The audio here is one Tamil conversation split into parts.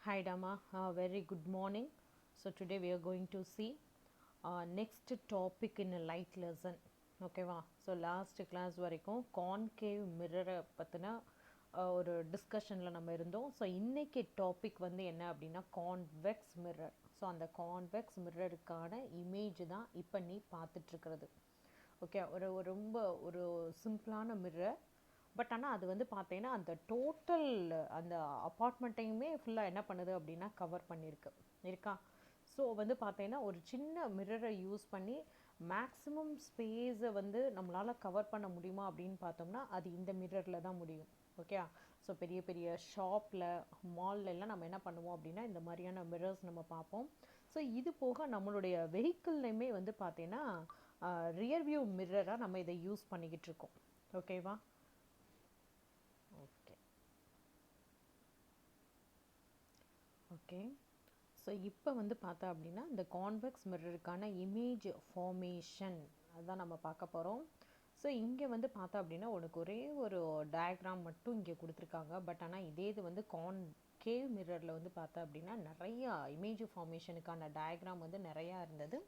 Hi Dama, very good morning. So today we are going to see next topic in a light lesson. ஓகேவா ஸோ லாஸ்ட் கிளாஸ் வரைக்கும் கான்கேவ் மிரரை பற்றின ஒரு டிஸ்கஷனில் நம்ம இருந்தோம். ஸோ இன்றைக்கி டாபிக் வந்து என்ன அப்படின்னா கான்வெக்ஸ் மிரர். ஸோ அந்த கான்வெக்ஸ் மிரருக்கான இமேஜ் தான் இப்போ நீ பார்த்துட்ருக்கிறது. ஓகே, ஒரு ரொம்ப ஒரு சிம்பிளான மிரர். பட் ஆனால் அது வந்து பார்த்தீங்கன்னா அந்த டோட்டல் அந்த அப்பார்ட்மெண்ட்டையுமே ஃபுல்லாக என்ன பண்ணுது அப்படின்னா கவர் பண்ணியிருக்கு இருக்கா. ஸோ வந்து பார்த்தீங்கன்னா ஒரு சின்ன மிரரை யூஸ் பண்ணி மேக்ஸிமம் ஸ்பேஸை வந்து நம்மளால் கவர் பண்ண முடியுமா அப்படின்னு பார்த்தோம்னா அது இந்த மிரரில் தான் முடியும். ஓகே, ஸோ பெரிய பெரிய ஷாப்பில் மால்லெல்லாம் நம்ம என்ன பண்ணுவோம் அப்படின்னா இந்த மாதிரியான மிரர்ஸ் நம்ம பார்ப்போம். ஸோ இது போக நம்மளுடைய வெஹிக்கிள்லையுமே வந்து பார்த்தீங்கன்னா ரியர் வியூ மிரராக நம்ம இதை யூஸ் பண்ணிக்கிட்டு இருக்கோம். ஓகேவா, ஓகே. ஸோ இப்போ வந்து பார்த்தா அப்படின்னா இந்த கான்வெக்ஸ் மிரருக்கான இமேஜ் ஃபார்மேஷன் அதுதான் நம்ம பார்க்க போகிறோம். ஸோ இங்கே வந்து பார்த்தா அப்படின்னா உனக்கு ஒரே ஒரு டயக்ராம் மட்டும் இங்கே கொடுத்துருக்காங்க. பட் ஆனால் இதே இது வந்து கான்கேவ் மிரரில் வந்து பார்த்தா அப்படின்னா நிறையா இமேஜ் ஃபார்மேஷனுக்கான டயக்ராம் வந்து நிறையா இருந்தது.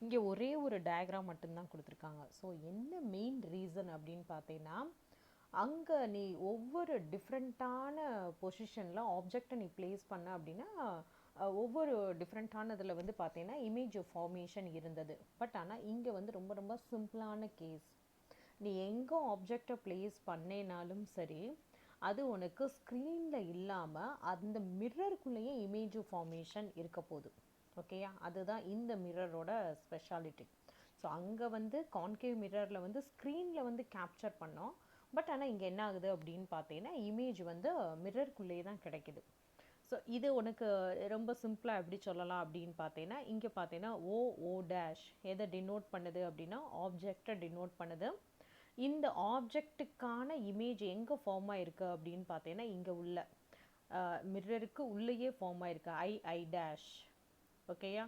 இங்கே ஒரே ஒரு டயக்ராம் மட்டும்தான் கொடுத்துருக்காங்க. ஸோ என்ன மெயின் ரீசன் அப்படின்னு பார்த்தீங்கன்னா அங்கே நீ ஒவ்வொரு டிஃப்ரெண்ட்டான பொசிஷனில் ஆப்ஜெக்டை நீ ப்ளேஸ் பண்ண அப்படின்னா ஒவ்வொரு டிஃப்ரெண்ட்டானதில் வந்து பார்த்தீங்கன்னா இமேஜ் ஃபார்மேஷன் இருந்தது. பட் ஆனால் இங்கே வந்து ரொம்ப ரொம்ப சிம்பிளான கேஸ். நீ எங்கே ஆப்ஜெக்டை ப்ளேஸ் பண்ணேனாலும் சரி அது உனக்கு ஸ்க்ரீனில் இல்லாமல் அந்த மிரருக்குள்ளேயே இமேஜ் ஃபார்மேஷன் இருக்க போகுது. ஓகேயா, அதுதான் இந்த மிரரோட ஸ்பெஷாலிட்டி. ஸோ அங்கே வந்து கான்கேவ் மிரரில் வந்து ஸ்க்ரீனில் வந்து கேப்சர் பண்ணோம். பட் ஆனால் இங்கே என்ன ஆகுது அப்படின்னு பார்த்தீங்கன்னா இமேஜ் வந்து மிரருக்குள்ளேயே தான் கிடைக்குது. ஸோ இது உனக்கு ரொம்ப சிம்பிளாக எப்படி சொல்லலாம் அப்படின்னு பார்த்தீங்கன்னா இங்கே பார்த்தீங்கன்னா ஓ டேஷ் எதை டினோட் பண்ணுது அப்படின்னா ஆப்ஜெக்டை டினோட் பண்ணுது. இந்த ஆப்ஜெக்ட்டுக்கான இமேஜ் எங்கே ஃபார்ம் ஆகிருக்கு அப்படின்னு பார்த்தீங்கன்னா இங்கே உள்ள மிரருக்கு உள்ளேயே ஃபார்ம் ஆகிருக்கு ஐ டேஷ். ஓகேயா,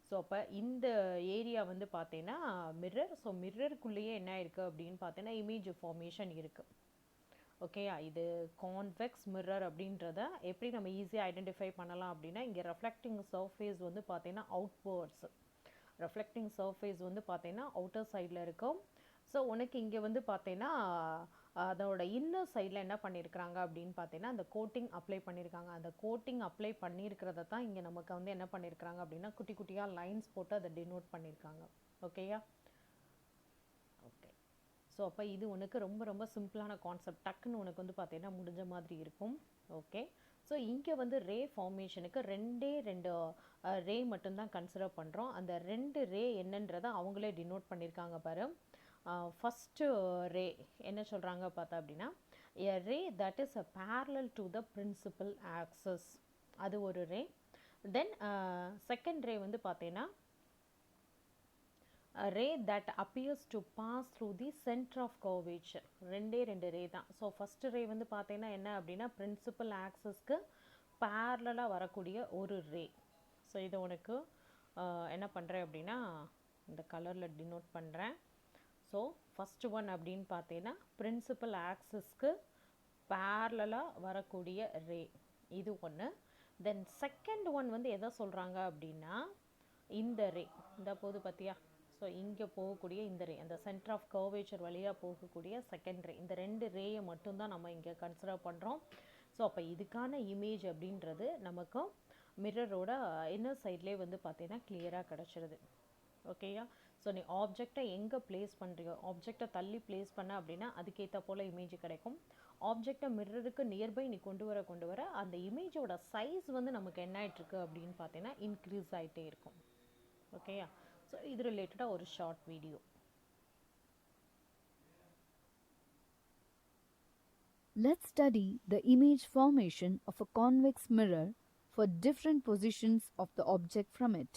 ஸோ அப்போ இந்த ஏரியா வந்து பார்த்தீங்கன்னா மிரர். ஸோ மிரருக்குள்ளேயே என்ன இருக்குது அப்படின்னு பார்த்தீங்கன்னா இமேஜ் ஃபார்மேஷன் இருக்குது. ஓகேயா, இது கான்வெக்ஸ் மிரர் அப்படின்றத எப்படி நம்ம ஈஸியாக ஐடென்டிஃபை பண்ணலாம் அப்படின்னா இங்கே ரெஃப்ளெக்டிங் சர்ஃபேஸ் வந்து பார்த்தீங்கன்னா அவுட்வர்ட்ஸ், ரெஃப்ளெக்டிங் சர்ஃபேஸ் வந்து பார்த்தீங்கன்னா அவுட்டர் சைடில் இருக்கும். ஸோ உனக்கு இங்கே வந்து பார்த்தீங்கன்னா அதோட இன்னர் சைடில் என்ன பண்ணியிருக்கிறாங்க அப்படின்னு பார்த்தீங்கன்னா அந்த கோட்டிங் அப்ளை பண்ணியிருக்காங்க. அந்த கோட்டிங் அப்ளை பண்ணியிருக்கிறத தான் இங்கே நமக்கு வந்து என்ன பண்ணியிருக்கிறாங்க அப்படின்னா குட்டி குட்டியாக லைன்ஸ் போட்டு அதை டினோட் பண்ணியிருக்காங்க. ஓகேயா, ஓகே. ஸோ அப்போ இது உனக்கு ரொம்ப ரொம்ப சிம்பிளான கான்செப்ட், டக்குன்னு உனக்கு வந்து பார்த்தீங்கன்னா முடிஞ்ச மாதிரி இருக்கும். ஓகே, ஸோ இங்கே வந்து ரே ஃபார்மேஷனுக்கு ரெண்டு ரே மட்டும்தான் கன்சிடர் பண்ணுறோம். அந்த ரெண்டு ரே என்னன்றதை அவங்களே டினோட் பண்ணியிருக்காங்க பாரு. ஃபஸ்ட்டு ரே என்ன சொல்கிறாங்க பார்த்தா அப்படின்னா a ray that is a parallel to the principal axis, அது ஒரு ரே. தென் செகண்ட் ரே வந்து பார்த்தீங்கன்னா ray that appears to pass through the centre of curvature. ரெண்டு ரே தான். ஸோ ஃபஸ்ட்டு ரே வந்து பார்த்தீங்கன்னா என்ன அப்படின்னா பிரின்சிபல் ஆக்சஸ்க்கு பேரலாக வரக்கூடிய ஒரு ரே. ஸோ இதை உனக்கு என்ன பண்ணுறேன் அப்படின்னா இந்த கலரில் டினோட் பண்ணுறேன். ஸோ ஃபஸ்ட்டு ஒன் அப்படின்னு பார்த்தீங்கன்னா பிரின்சிபல் ஆக்சஸ்க்கு பேரலாக வரக்கூடிய ரே, இது ஒன்று. தென் செகண்ட் ஒன் வந்து எதை சொல்கிறாங்க அப்படின்னா இந்த ரே இந்த போது பார்த்தியா. ஸோ இங்கே போகக்கூடிய இந்த ரே அந்த சென்டர் ஆஃப் கர்வேச்சர் வழியாக போகக்கூடிய செகண்ட் ரே, இந்த ரெண்டு ரேயை மட்டும்தான் நம்ம இங்கே கன்சிடர் பண்ணுறோம். ஸோ அப்போ இதுக்கான இமேஜ் அப்படின்றது நமக்கு மிரரோட இன்னர் சைட்லேயே வந்து பார்த்தீங்கன்னா கிளியராக கிடச்சிருது. ஓகேயா, ஸோ நீ ஆப்ஜெக்டை எங்கே ப்ளேஸ் பண்ணுறியோ ஆப்ஜெக்டை தள்ளி ப்ளேஸ் பண்ண அப்படின்னா அதுக்கேற்ற போல் இமேஜ் கிடைக்கும். ஆப்ஜெக்டை மிரருக்கு நியர்பை நீ கொண்டு வர அந்த இமேஜோட சைஸ் வந்து நமக்கு என்ன ஆகிட்டுருக்கு அப்படின்னு பார்த்தீங்கன்னா இன்க்ரீஸ் ஆகிட்டே இருக்கும். ஓகேயா, ஸோ இது ரிலேட்டடாக ஒரு short video. Let's study the image formation of a convex mirror for different positions of the object from it.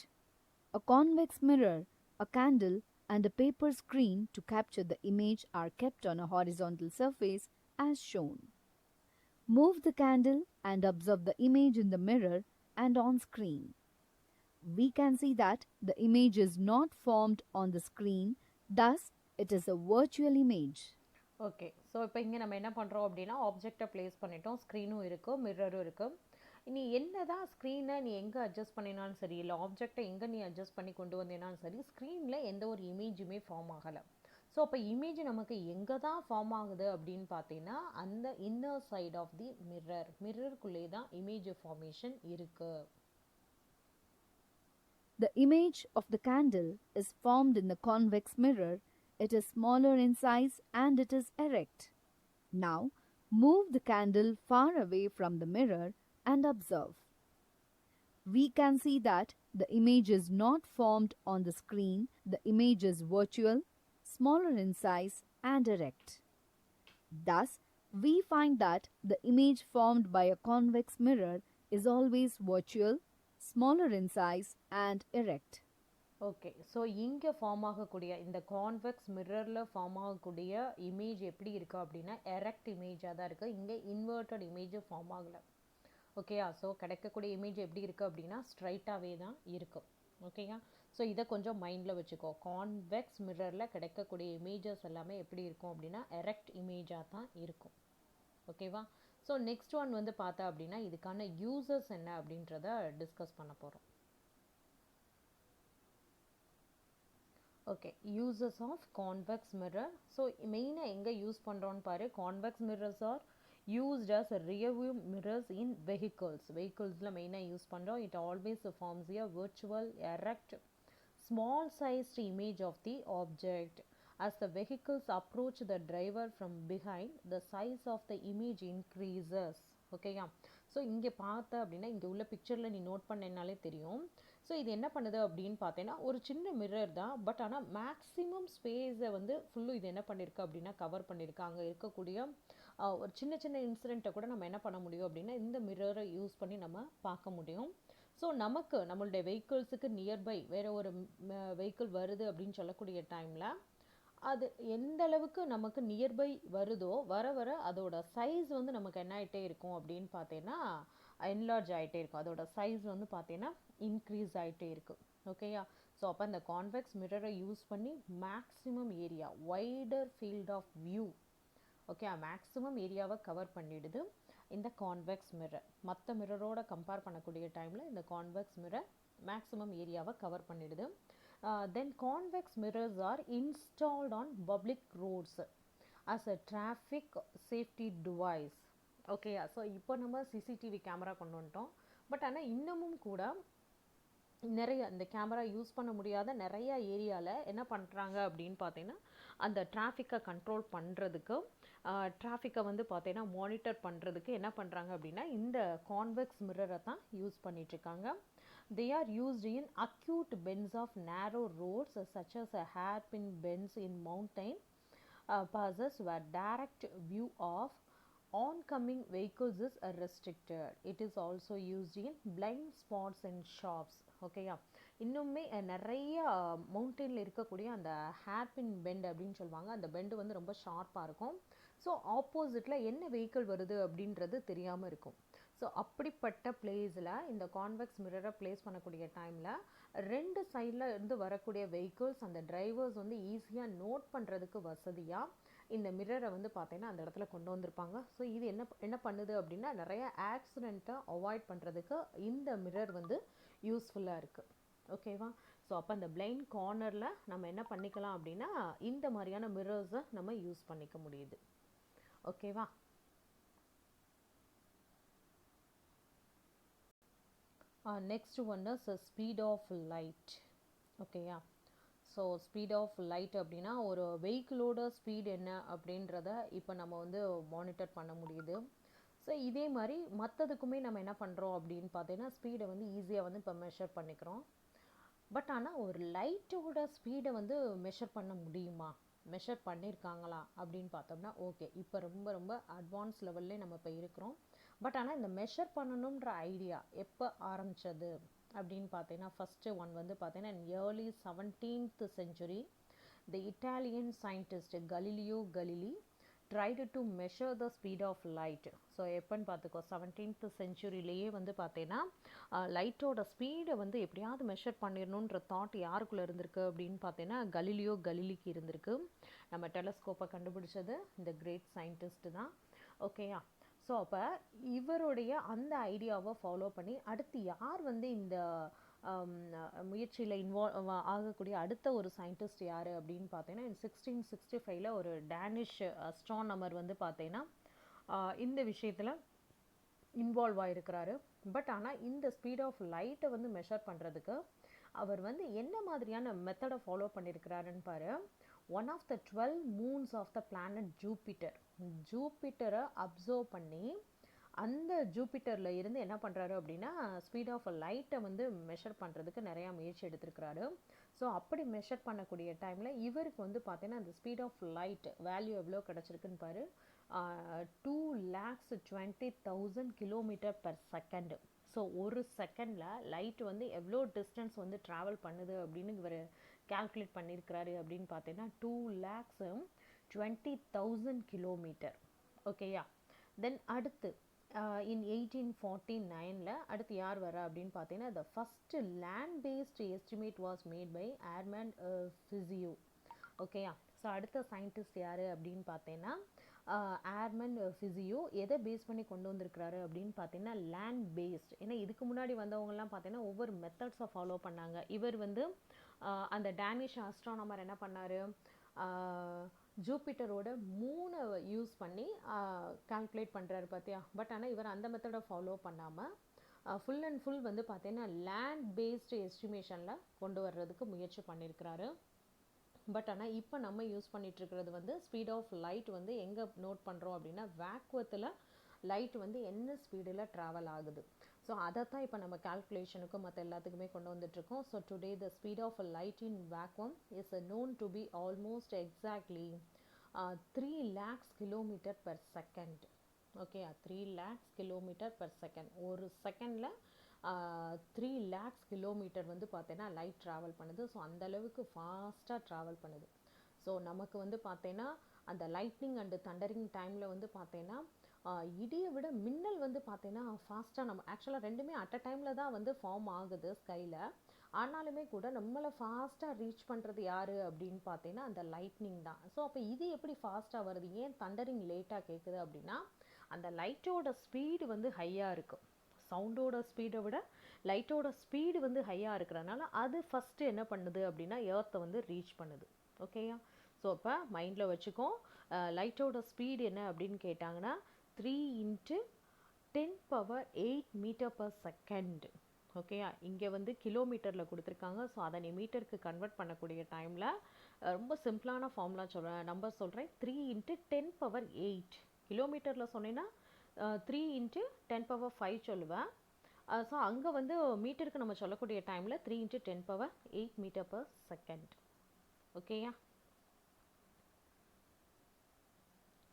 A convex mirror, a candle, and a paper screen to capture the image are kept on a horizontal surface as shown. Move the candle and observe the image in the mirror and on screen. We can see that the image is not formed on the screen, thus it is a virtual image. Okay, so இப்போ இங்கே நம்ம என்ன பண்ணுறோம் அப்படின்னா ஆப்ஜெக்டை ப்ளேஸ் பண்ணிட்டோம், ஸ்க்ரீனும் இருக்குது மிரரும் இருக்குது. நீ என்னதான் ஸ்க்ரீனை நீ எங்கே அட்ஜஸ்ட் பண்ணினாலும் சரி, இல்லை ஆப்ஜெக்டை எங்கே நீ அட்ஜஸ்ட் பண்ணி கொண்டு வந்தேனாலும் சரி, ஸ்க்ரீனில் எந்த ஒரு இமேஜுமே ஃபார்ம் ஆகலை. ஸோ அப்போ இமேஜ் நமக்கு எங்கே தான் ஃபார்ம் ஆகுது அப்படின்னு பார்த்தீங்கன்னா, அந்த இன்னர் சைட் ஆஃப் தி மிரருக்குள்ளே தான் இமேஜ் ஃபார்மேஷன் இருக்குது. The image of the candle is formed in the convex mirror. It is smaller in size and it is erect. Now, move the candle far away from the mirror and observe. We can see that the image is not formed on the screen. The image is virtual, smaller in size, and erect. Thus, we find that the image formed by a convex mirror is always virtual, smaller in size, and erect. Okay, so இங்கே ஃபார்ம் ஆகக்கூடிய இந்த கான்வெக்ஸ் மிரரில் ஃபார்ம் ஆகக்கூடிய இமேஜ் எப்படி இருக்குது அப்படின்னா எரெக்ட் இமேஜாக தான் இருக்குது. இங்கே இன்வெர்டட் இமேஜ் ஃபார்ம் ஆகலை. ஓகேயா? ஸோ கிடைக்கக்கூடிய இமேஜ் எப்படி இருக்குது அப்படின்னா ஸ்ட்ரைட்டாகவே தான் இருக்கும். ஓகேயா? ஸோ இதை கொஞ்சம் மைண்டில் வச்சுக்கோ. கான்வெக்ஸ் மிரரில் கிடைக்கக்கூடிய இமேஜஸ் எல்லாமே எப்படி இருக்கும் அப்படின்னா எரெக்ட் இமேஜாக தான் இருக்கும். ஓகேவா? ஸோ நெக்ஸ்ட் ஒன் வந்து பார்த்தா அப்படின்னா இதுக்கான யூசஸ் என்ன அப்படின்றத டிஸ்கஸ் பண்ண போகிறோம். Okay, uses of convex mirror. So மெயினாக எங்கே யூஸ் பண்ணுறோன்னு பாரு. Convex mirrors are used as rear view mirrors in vehiclesல மெயினாக யூஸ் பண்ணுறோம். It always forms a virtual erect small sized image of the object. As the vehicles approach the driver from behind, the size of the image increases. ஓகேயா? ஸோ இங்கே பார்த்த அப்படின்னா இங்கே உள்ள பிக்சரில் நீ நோட் பண்ணனாலே தெரியும். ஸோ இது என்ன பண்ணுது அப்படின்னு பார்த்தீங்கன்னா ஒரு சின்ன மிரர் தான், பட் ஆனால் மேக்ஸிமம் ஸ்பேஸை வந்து ஃபுல்லும் இது என்ன பண்ணியிருக்கு அப்படின்னா கவர் பண்ணியிருக்கு. அங்கே இருக்கக்கூடிய ஒரு சின்ன சின்ன இன்சிடெண்ட்டை கூட நம்ம என்ன பண்ண முடியும் அப்படின்னா இந்த மிரரை யூஸ் பண்ணி நம்ம பார்க்க முடியும். ஸோ நமக்கு நம்மளுடைய வெஹிக்கிள்ஸுக்கு நியர்பை வேறு ஒரு வெஹிக்கிள் வருது அப்படின்னு சொல்லக்கூடிய டைமில் அது எந்த அளவுக்கு நமக்கு நியர்பை வருதோ வர வர அதோட சைஸ் வந்து நமக்கு என்ன ஆகிட்டே இருக்கும் அப்படின்னு பார்த்தீங்கன்னா என்லார்ஜ் ஆகிட்டே இருக்கும். அதோட சைஸ் வந்து பார்த்தீங்கன்னா இன்க்ரீஸ் ஆகிட்டே இருக்குது. ஓகேயா? ஸோ அப்போ இந்த கான்வெக்ஸ் மிரரை யூஸ் பண்ணி maximum area, wider field of view, okay, maximum ஏரியாவை கவர் பண்ணிடுது இந்த கான்வெக்ஸ் மிரர். மற்ற மிரரோட கம்பேர் பண்ணக்கூடிய டைமில் இந்த கான்வெக்ஸ் மிரர் மேக்ஸிமம் ஏரியாவை கவர் பண்ணிடுது. Then convex mirrors are installed on public roads as a traffic safety device. ஓகேயா? ஸோ இப்போ நம்ம சிசிடிவி கேமரா கொண்டு வந்துட்டோம். பட் ஆனால் இன்னமும் கூட நிறைய இந்த கேமரா யூஸ் பண்ண முடியாத நிறைய ஏரியாவில் என்ன பண்ணுறாங்க அப்படின்னு பார்த்தீங்கன்னா அந்த டிராஃபிக்கை கண்ட்ரோல் பண்ணுறதுக்கு, டிராஃபிக்கை வந்து பார்த்தீங்கன்னா மானிட்டர் பண்ணுறதுக்கு என்ன பண்ணுறாங்க அப்படின்னா இந்த கான்வெக்ஸ் மிரரை தான் யூஸ் பண்ணிகிட்ருக்காங்க. They are used in acute bends of narrow roads such as a hairpin bends in mountain passes where direct view of oncoming vehicles is restricted. It is also used in blind spots in shops. ஓகேயா? இன்னுமே நிறைய மவுண்டெயினில் இருக்கக்கூடிய அந்த ஹேர்பின் பெண்ட் அப்படின்னு சொல்லுவாங்க. அந்த பெண்டு வந்து ரொம்ப ஷார்ப்பாக இருக்கும். ஸோ ஆப்போசிட்டில் என்ன வெஹிக்கிள் வருது அப்படின்றது தெரியாமல் இருக்கும். ஸோ அப்படிப்பட்ட பிளேஸில் இந்த கான்வெக்ஸ் மிரரை பிளேஸ் பண்ணக்கூடிய டைமில் ரெண்டு சைடில் இருந்து வரக்கூடிய வெஹிக்கிள்ஸ் அந்த டிரைவர்ஸ் வந்து ஈஸியாக நோட் பண்ணுறதுக்கு வசதியாக இந்த மிரரை வந்து பார்த்தீங்கன்னா அந்த இடத்துல கொண்டு வந்திருப்பாங்க. ஸோ இது என்ன பண்ணுது அப்படின்னா நிறைய ஆக்சிடெண்ட்டை அவாய்ட் பண்ணுறதுக்கு இந்த மிரர் வந்து யூஸ்ஃபுல்லாக இருக்குது. ஓகேவா? ஸோ அப்போ அந்த பிளைண்ட் கார்னரில் நம்ம என்ன பண்ணிக்கலாம் அப்படின்னா இந்த மாதிரியான மிரர்ஸை நம்ம யூஸ் பண்ணிக்க முடியுது. ஓகேவா? Next one is speed of light. ஓகேயா? ஸோ ஸ்பீட் ஆஃப் லைட் அப்படின்னா ஒரு வெஹிக்கிளோட ஸ்பீட் என்ன அப்படின்றத இப்போ நம்ம வந்து மானிட்டர் பண்ண முடியுது. ஸோ இதே மாதிரி மற்றதுக்குமே நம்ம என்ன பண்ணுறோம் அப்படின்னு பார்த்தீங்கன்னா ஸ்பீடை வந்து ஈஸியாக வந்து இப்போ மெஷர் பண்ணிக்கிறோம். பட் ஆனால் ஒரு லைட்டோட ஸ்பீடை வந்து மெஷர் பண்ண முடியுமா, மெஷர் பண்ணியிருக்காங்களா அப்படின்னு பார்த்தோம்னா ஓகே, இப்போ ரொம்ப ரொம்ப அட்வான்ஸ் லெவல்லே நம்ம இப்போ இருக்கிறோம். பட் ஆனால் இந்த மெஷர் பண்ணணுன்ற ஐடியா எப்போ ஆரம்பித்தது அப்படின்னு பார்த்தீங்கன்னா ஃபஸ்ட்டு ஒன் வந்து பார்த்தீங்கன்னா early 17th century the Italian scientist Galileo Galilei tried to measure the speed of light. So எப்போன்னு பார்த்துக்கோ 17th centuryலேயே வந்து பார்த்தீங்கன்னா லைட்டோட ஸ்பீடை வந்து எப்படியாவது மெஷர் பண்ணிடணுன்ற தாட் யாருக்குள்ளே இருந்திருக்கு அப்படின்னு பார்த்தீங்கன்னா கலீலியோ கலீலிக்கு இருந்திருக்கு. நம்ம டெலஸ்கோப்பை கண்டுபிடிச்சது இந்த கிரேட் சயின்டிஸ்ட் தான். ஓகேயா? ஸோ அப்போ இவருடைய அந்த ஐடியாவை ஃபாலோ பண்ணி அடுத்து யார் வந்து இந்த முயற்சியில் இன்வால்வ் ஆகக்கூடிய அடுத்த ஒரு சயின்டிஸ்ட் யார் அப்படின்னு பார்த்தீங்கன்னா 1665 ஒரு டேனிஷ் அஸ்ட்ரானமர் வந்து பார்த்தீங்கன்னா இந்த விஷயத்தில் இன்வால்வ் ஆகிருக்கிறாரு. பட் ஆனால் இந்த ஸ்பீட் ஆஃப் லைட்டை வந்து மெஷர் பண்ணுறதுக்கு அவர் வந்து என்ன மாதிரியான மெத்தடை ஃபாலோ பண்ணியிருக்கிறாருன்னு பாரு. One of the 12 moons of the planet ஜூபிட்டரை அப்சர்வ் பண்ணி அந்த ஜூபிட்டரில் இருந்து என்ன பண்ணுறாரு அப்படின்னா ஸ்பீட் ஆஃப் லைட்டை வந்து மெஷர் பண்ணுறதுக்கு நிறையா முயற்சி எடுத்திருக்கிறாரு. ஸோ அப்படி மெஷர் பண்ணக்கூடிய டைமில் இவருக்கு வந்து பார்த்தீங்கன்னா அந்த ஸ்பீட் ஆஃப் லைட் வேல்யூ எவ்வளோ கிடச்சிருக்குன்னு பாரு. 2,20,000 கிலோமீட்டர் பெர் செகண்டு. ஸோ ஒரு செகண்டில் லைட் வந்து எவ்வளோ டிஸ்டன்ஸ் வந்து ட்ராவல் பண்ணுது அப்படின்னு இவர் கால்குலேட் பண்ணியிருக்கிறாரு அப்படின்னு பார்த்தீங்கன்னா 2,20,000 கிலோமீட்டர். ஓகேயா. தென் அடுத்து இன் 1849 அடுத்து யார் வரா அப்படின்னு பார்த்தீங்கன்னா the first land based estimate was made by Armand Fizeau. ஓகேயா. ஸோ அடுத்த சயின்டிஸ்ட் யார் அப்படின்னு பார்த்தீங்கன்னா ஆர்மண்ட் ஃபிசியோ. எதை பேஸ் பண்ணி கொண்டு வந்திருக்கிறாரு அப்படின்னு பார்த்தீங்கன்னா லேண்ட் பேஸ்ட். ஏன்னா இதுக்கு முன்னாடி வந்தவங்கலாம் பார்த்தீங்கன்னா ஒவ்வொரு மெத்தட்ஸை ஃபாலோ பண்ணாங்க. இவர் வந்து அந்த டேனிஷ் ஆஸ்ட்ரானமர் என்ன பண்ணார், ஜூபிட்டரோட மூனை யூஸ் பண்ணி கால்குலேட் பண்ணுறாரு பார்த்தியா. பட் ஆனால் இவர் அந்த மெத்தடை ஃபாலோ பண்ணாமல் ஃபுல் அண்ட் ஃபுல் வந்து பார்த்தீங்கன்னா லேண்ட் பேஸ்டு எஸ்டிமேஷனில் கொண்டு வர்றதுக்கு முயற்சி பண்ணியிருக்கிறாரு. பட் ஆனால் இப்போ நம்ம யூஸ் பண்ணிகிட்ருக்கிறது வந்து ஸ்பீட் ஆஃப் லைட் வந்து எங்கே நோட் பண்ணுறோம் அப்படின்னா வேக்குவத்தில் லைட் வந்து என்ன ஸ்பீடில் ட்ராவல் ஆகுது. ஸோ அதை தான் இப்போ நம்ம கால்குலேஷனுக்கும் மற்ற எல்லாத்துக்குமே கொண்டு வந்துட்ருக்கோம். So today the speed of light in vacuum is known to be almost exactly 3 lakhs kilometer per second. Okay, 3 lakhs kilometer per second. ஒரு செகண்டில் 3 lakhs கிலோமீட்டர் வந்து பார்த்தீங்கன்னா லைட் ட்ராவல் பண்ணுது. ஸோ அந்தளவுக்கு ஃபாஸ்ட்டாக ட்ராவல் பண்ணுது. ஸோ நமக்கு வந்து பார்த்தீங்கன்னா அந்த லைட்னிங் அண்டு தண்டரிங் டைமில் வந்து பார்த்தீங்கன்னா இடியை விட மின்னல் வந்து பார்த்தீங்கன்னா ஃபாஸ்ட்டாக நம்ம ஆக்சுவலாக ரெண்டுமே அட் அ டைமில் தான் வந்து ஃபார்ம் ஆகுது ஸ்கையில். ஆனாலுமே கூட நம்மளை ஃபாஸ்ட்டாக ரீச் பண்ணுறது யார் அப்படின்னு பார்த்தீங்கன்னா அந்த லைட்னிங் தான். ஸோ அப்போ இது எப்படி ஃபாஸ்ட்டாக வருது, ஏன் தண்டரிங் லேட்டாக கேட்குது அப்படின்னா அந்த லைட்டோட ஸ்பீடு வந்து ஹையாக இருக்கும். சவுண்டோட ஸ்பீடை விட லைட்டோட ஸ்பீடு வந்து ஹையாக இருக்கிறனால அது ஃபஸ்ட்டு என்ன பண்ணுது அப்படின்னா எர்த்தை வந்து ரீச் பண்ணுது. ஓகேயா. ஸோ அப்போ மைண்டில் வச்சுக்கோ, லைட்டோட ஸ்பீடு என்ன அப்படின்னு கேட்டாங்கன்னா 3 × 10⁸ மீட்டர் பர் செகண்ட். ஓகேயா. இங்கே வந்து கிலோமீட்டரில் கொடுத்துருக்காங்க. ஸோ அதை நீ மீட்டருக்கு கன்வெர்ட் பண்ணக்கூடிய டைமில் ரொம்ப சிம்பிளான ஃபார்முலா சொல்கிறேன், நம்பர் சொல்கிறேன். 3 × 10⁸. கிலோமீட்டரில் சொன்னேன்னா 3 × 10⁵ சொல்லுவேன். ஸோ அங்கே வந்து மீட்டருக்கு நம்ம சொல்லக்கூடிய டைமில் 3 × 10⁸ மீட்டர் பர் செகண்ட். ஓகேயா.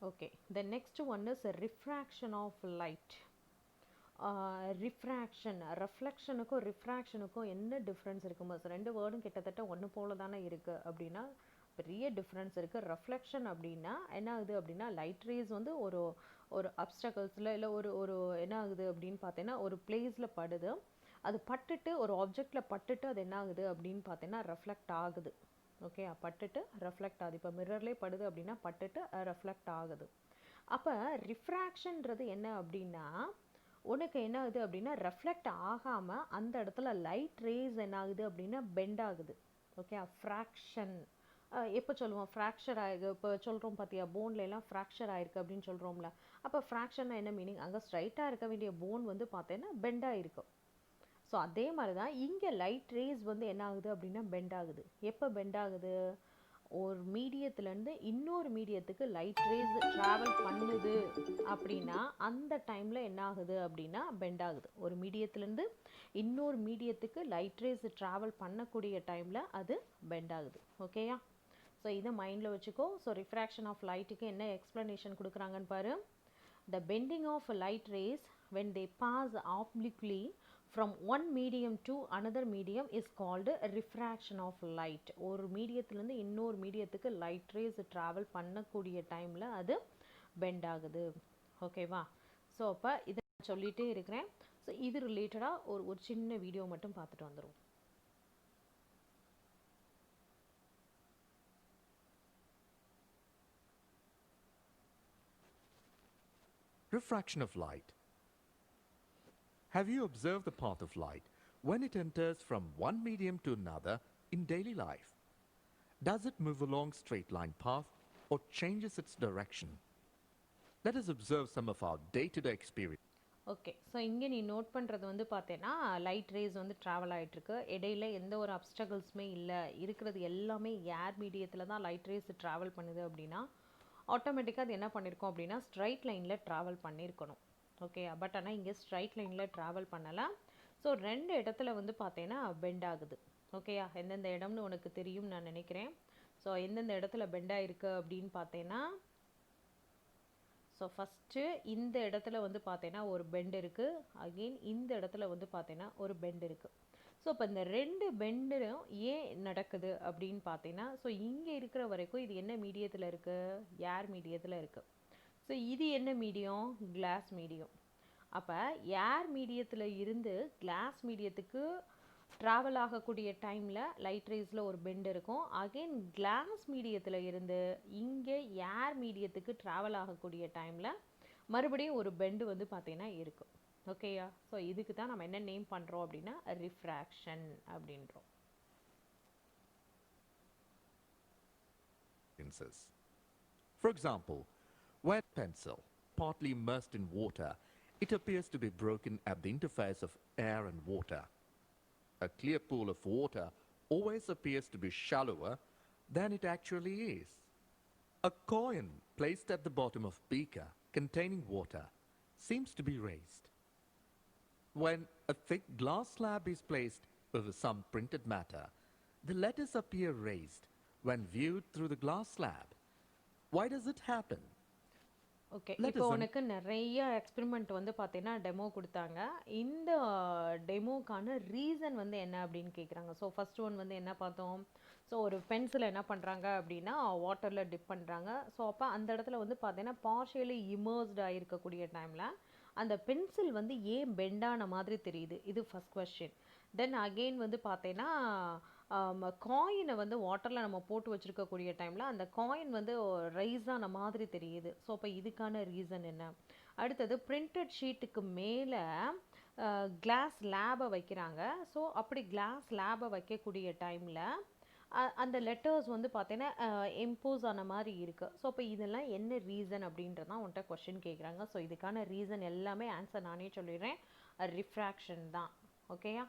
Okay, the next one is refraction of light. ரெஃப்ளெக்ஷனுக்கும் ரிஃப்ராக்ஷனுக்கும் என்ன டிஃப்ரென்ஸ் இருக்குது மிஸ்? ரெண்டு வேர்டும் கிட்டத்தட்ட ஒன்று போல தானே இருக்குது அப்படின்னா பெரிய டிஃப்ரென்ஸ் இருக்குது. ரெஃப்ளெக்ஷன் அப்படின்னா என்ன ஆகுது அப்படின்னா லைட் ரேஸ் வந்து ஒரு ஒரு அப்ஸ்டக்கல்ஸில் இல்லை ஒரு ஒரு என்ன ஆகுது அப்படின்னு பார்த்தீங்கன்னா ஒரு பிளேஸில் படுது. அது பட்டுட்டு ஒரு ஆப்ஜெக்டில் பட்டுட்டு அது என்ன ஆகுது அப்படின்னு பார்த்தீங்கன்னா ரெஃப்ளெக்ட் ஆகுது. ஓகே, பட்டுட்டு ரெஃப்ளெக்ட் ஆகுது. இப்போ மிரர்லேயே படுது அப்படின்னா பட்டுட்டு ரெஃப்ளெக்ட் ஆகுது. அப்போ ரிஃப்ராக்ஷன்றது என்ன அப்படின்னா உனக்கு என்ன ஆகுது அப்படின்னா ரெஃப்ளெக்ட் ஆகாமல் அந்த இடத்துல லைட் ரேஸ் என்ன ஆகுது அப்படின்னா பெண்ட் ஆகுது. ஓகே, ஃப்ராக்ஷன் எப்போ சொல்லுவோம், ஃப்ராக்சர் ஆகிருக்கு இப்போ சொல்கிறோம் பார்த்தியா, போன்லாம் ஃப்ராக்சர் ஆகிருக்கு அப்படின்னு சொல்கிறோம்ல. அப்போ ஃப்ராக்ஷன்னா என்ன மீனிங், அங்கே ஸ்ட்ரைட்டாக இருக்க வேண்டிய போன் வந்து பார்த்தீங்கன்னா பெண்டாக இருக்கும். ஸோ அதே மாதிரி தான் இங்கே லைட் ரேஸ் வந்து என்ன ஆகுது அப்படின்னா பெண்ட் ஆகுது. எப்போ பெண்ட் ஆகுது, ஒரு மீடியத்துலேருந்து இன்னொரு மீடியத்துக்கு லைட் ரேஸ் ட்ராவல் பண்ணுது அப்படின்னா அந்த டைமில் என்ன ஆகுது அப்படின்னா பெண்ட் ஆகுது. ஒரு மீடியத்துலேருந்து இன்னொரு மீடியத்துக்கு லைட் ரேஸ் ட்ராவல் பண்ணக்கூடிய டைமில் அது பெண்ட் ஆகுது. ஓகேயா. ஸோ இதை மைண்டில் வச்சுக்கோ. ஸோ ரிஃப்ராக்ஷன் ஆஃப் லைட்டுக்கு என்ன எக்ஸ்ப்ளனேஷன் கொடுக்குறாங்கன்னு பாரு. The bending of light rays when they pass obliquely from one medium to another medium is called refraction of light. ஒரு மீடியத்திலேருந்து இன்னொரு மீடியத்துக்கு லைட் ரேஸ் ட்ராவல் பண்ணக்கூடிய டைமில் அது பெண்ட் ஆகுது. ஓகேவா. ஸோ அப்போ இதை சொல்லிகிட்டே இருக்கிறேன். ஸோ இது ரிலேட்டடாக ஒரு சின்ன வீடியோ மட்டும் பார்த்துட்டு வந்துடும். Refraction of light. Have you observed the path of light when it enters from one medium to another in daily life? Does it move along straight line path or changes its direction? Let us observe some of our day-to-day experience. Okay, so இங்கே நீ நோட் பண்ணுறது வந்து பார்த்தேன்னா லைட் ரேஸ் வந்து ட்ராவல் ஆகிட்டுருக்கு. இடையில எந்த ஒரு அப்டகல்ஸுமே இல்லை, இருக்கிறது எல்லாமே ஏர் மீடியத்தில் தான் லைட் ரேஸ் ட்ராவல் பண்ணுது அப்படின்னா ஆட்டோமேட்டிக்காக அது என்ன பண்ணியிருக்கோம் அப்படின்னா ஸ்ட்ரைட் லைனில் ட்ராவல் பண்ணியிருக்கணும். ஓகே, பட் ஆனால் இங்கே ஸ்ட்ரைட் லைனில் ட்ராவல் பண்ணலை. ஸோ ரெண்டு இடத்துல வந்து பார்த்தேன்னா பெண்ட் ஆகுது. ஓகேயா, எந்தெந்த இடம்னு உனக்கு தெரியும்னு நான் நினைக்கிறேன். ஸோ எந்தெந்த இடத்துல பெண்டாக இருக்குது அப்படின்னு பார்த்தேன்னா, ஸோ ஃபஸ்ட்டு இந்த இடத்துல வந்து பார்த்தேன்னா ஒரு பெண்ட் இருக்குது. அகெயின் இந்த இடத்துல வந்து பார்த்தேன்னா ஒரு பெண்ட் இருக்குது. ஸோ இப்போ இந்த ரெண்டு பெண்டும் ஏன் நடக்குது அப்படின்னு பார்த்தீங்கன்னா, ஸோ இங்கே இருக்கிற வரைக்கும் இது என்ன மீடியத்தில் இருக்குது? ஏர் மீடியத்தில் இருக்குது. ஸோ இது என்ன மீடியம்? Class medium. அப்போ ஏர் மீடியத்தில் இருந்து கிளாஸ் மீடியத்துக்கு ட்ராவல் ஆகக்கூடிய டைமில் லைட் ரேஸில் ஒரு பெண்ட் இருக்கும். அகெயின் கிளாஸ் மீடியத்தில் இருந்து இங்கே ஏர் மீடியத்துக்கு ட்ராவல் ஆகக்கூடிய டைமில் மறுபடியும் ஒரு பெண்டு வந்து பார்த்தீங்கன்னா இருக்கும். ஓகேயா, ஸோ இதுக்கு தான் நம்ம என்ன நேம் பண்ணுறோம் அப்படின்னா ரிஃப்ராக்ஷன் அப்படின்றோம். For example, when pencil partly immersed in water, it appears to be broken at the interface of air and water. A clear pool of water always appears to be shallower than it actually is. A coin placed at the bottom of beaker containing water seems to be raised. When a thick glass slab is placed over some printed matter, the letters appear raised when viewed through the glass slab. Why does it happen? Okay, இப்போ உனக்கு நிறைய எக்ஸ்பெரிமெண்ட் வந்து பார்த்தீங்கன்னா டெமோ கொடுத்தாங்க. இந்த டெமோக்கான ரீசன் வந்து என்ன அப்படின்னு கேட்குறாங்க. ஸோ ஃபர்ஸ்ட் ஒன் வந்து என்ன பார்த்தோம்? ஸோ ஒரு பென்சிலை என்ன பண்ணுறாங்க அப்படின்னா வாட்டரில் டிப் பண்ணுறாங்க. ஸோ அப்போ அந்த இடத்துல வந்து பார்த்தீங்கன்னா பார்ஷியலி இமர்ஸ்ட் ஆகிருக்கக்கூடிய டைமில் அந்த பென்சில் வந்து ஏன் பெண்டான மாதிரி தெரியுது? இது ஃபஸ்ட் கொஸ்டின். தென் அகெயின் வந்து பார்த்தீங்கன்னா காயினை வந்து வாட்டரில் நம்ம போட்டு வச்சுருக்கக்கூடிய டைமில் அந்த காயின் வந்து ரைஸ் ஆன மாதிரி தெரியுது. ஸோ அப்போ இதுக்கான ரீசன் என்ன? அடுத்தது பிரிண்டட் ஷீட்டுக்கு மேலே கிளாஸ் லேபை வைக்கிறாங்க. ஸோ அப்படி கிளாஸ் லேபை வைக்கக்கூடிய டைமில் அந்த லெட்டர்ஸ் வந்து பார்த்தீங்கன்னா இம்போஸ் ஆன மாதிரி இருக்குது. ஸோ அப்போ இதெல்லாம் என்ன ரீசன் அப்படின்றதான் உன்கிட்ட கொஸ்டின் கேட்குறாங்க. ஸோ இதுக்கான ரீசன் எல்லாமே ஆன்சர் நானே சொல்லிடுறேன், ரிஃப்ராக்ஷன் தான். ஓகேயா?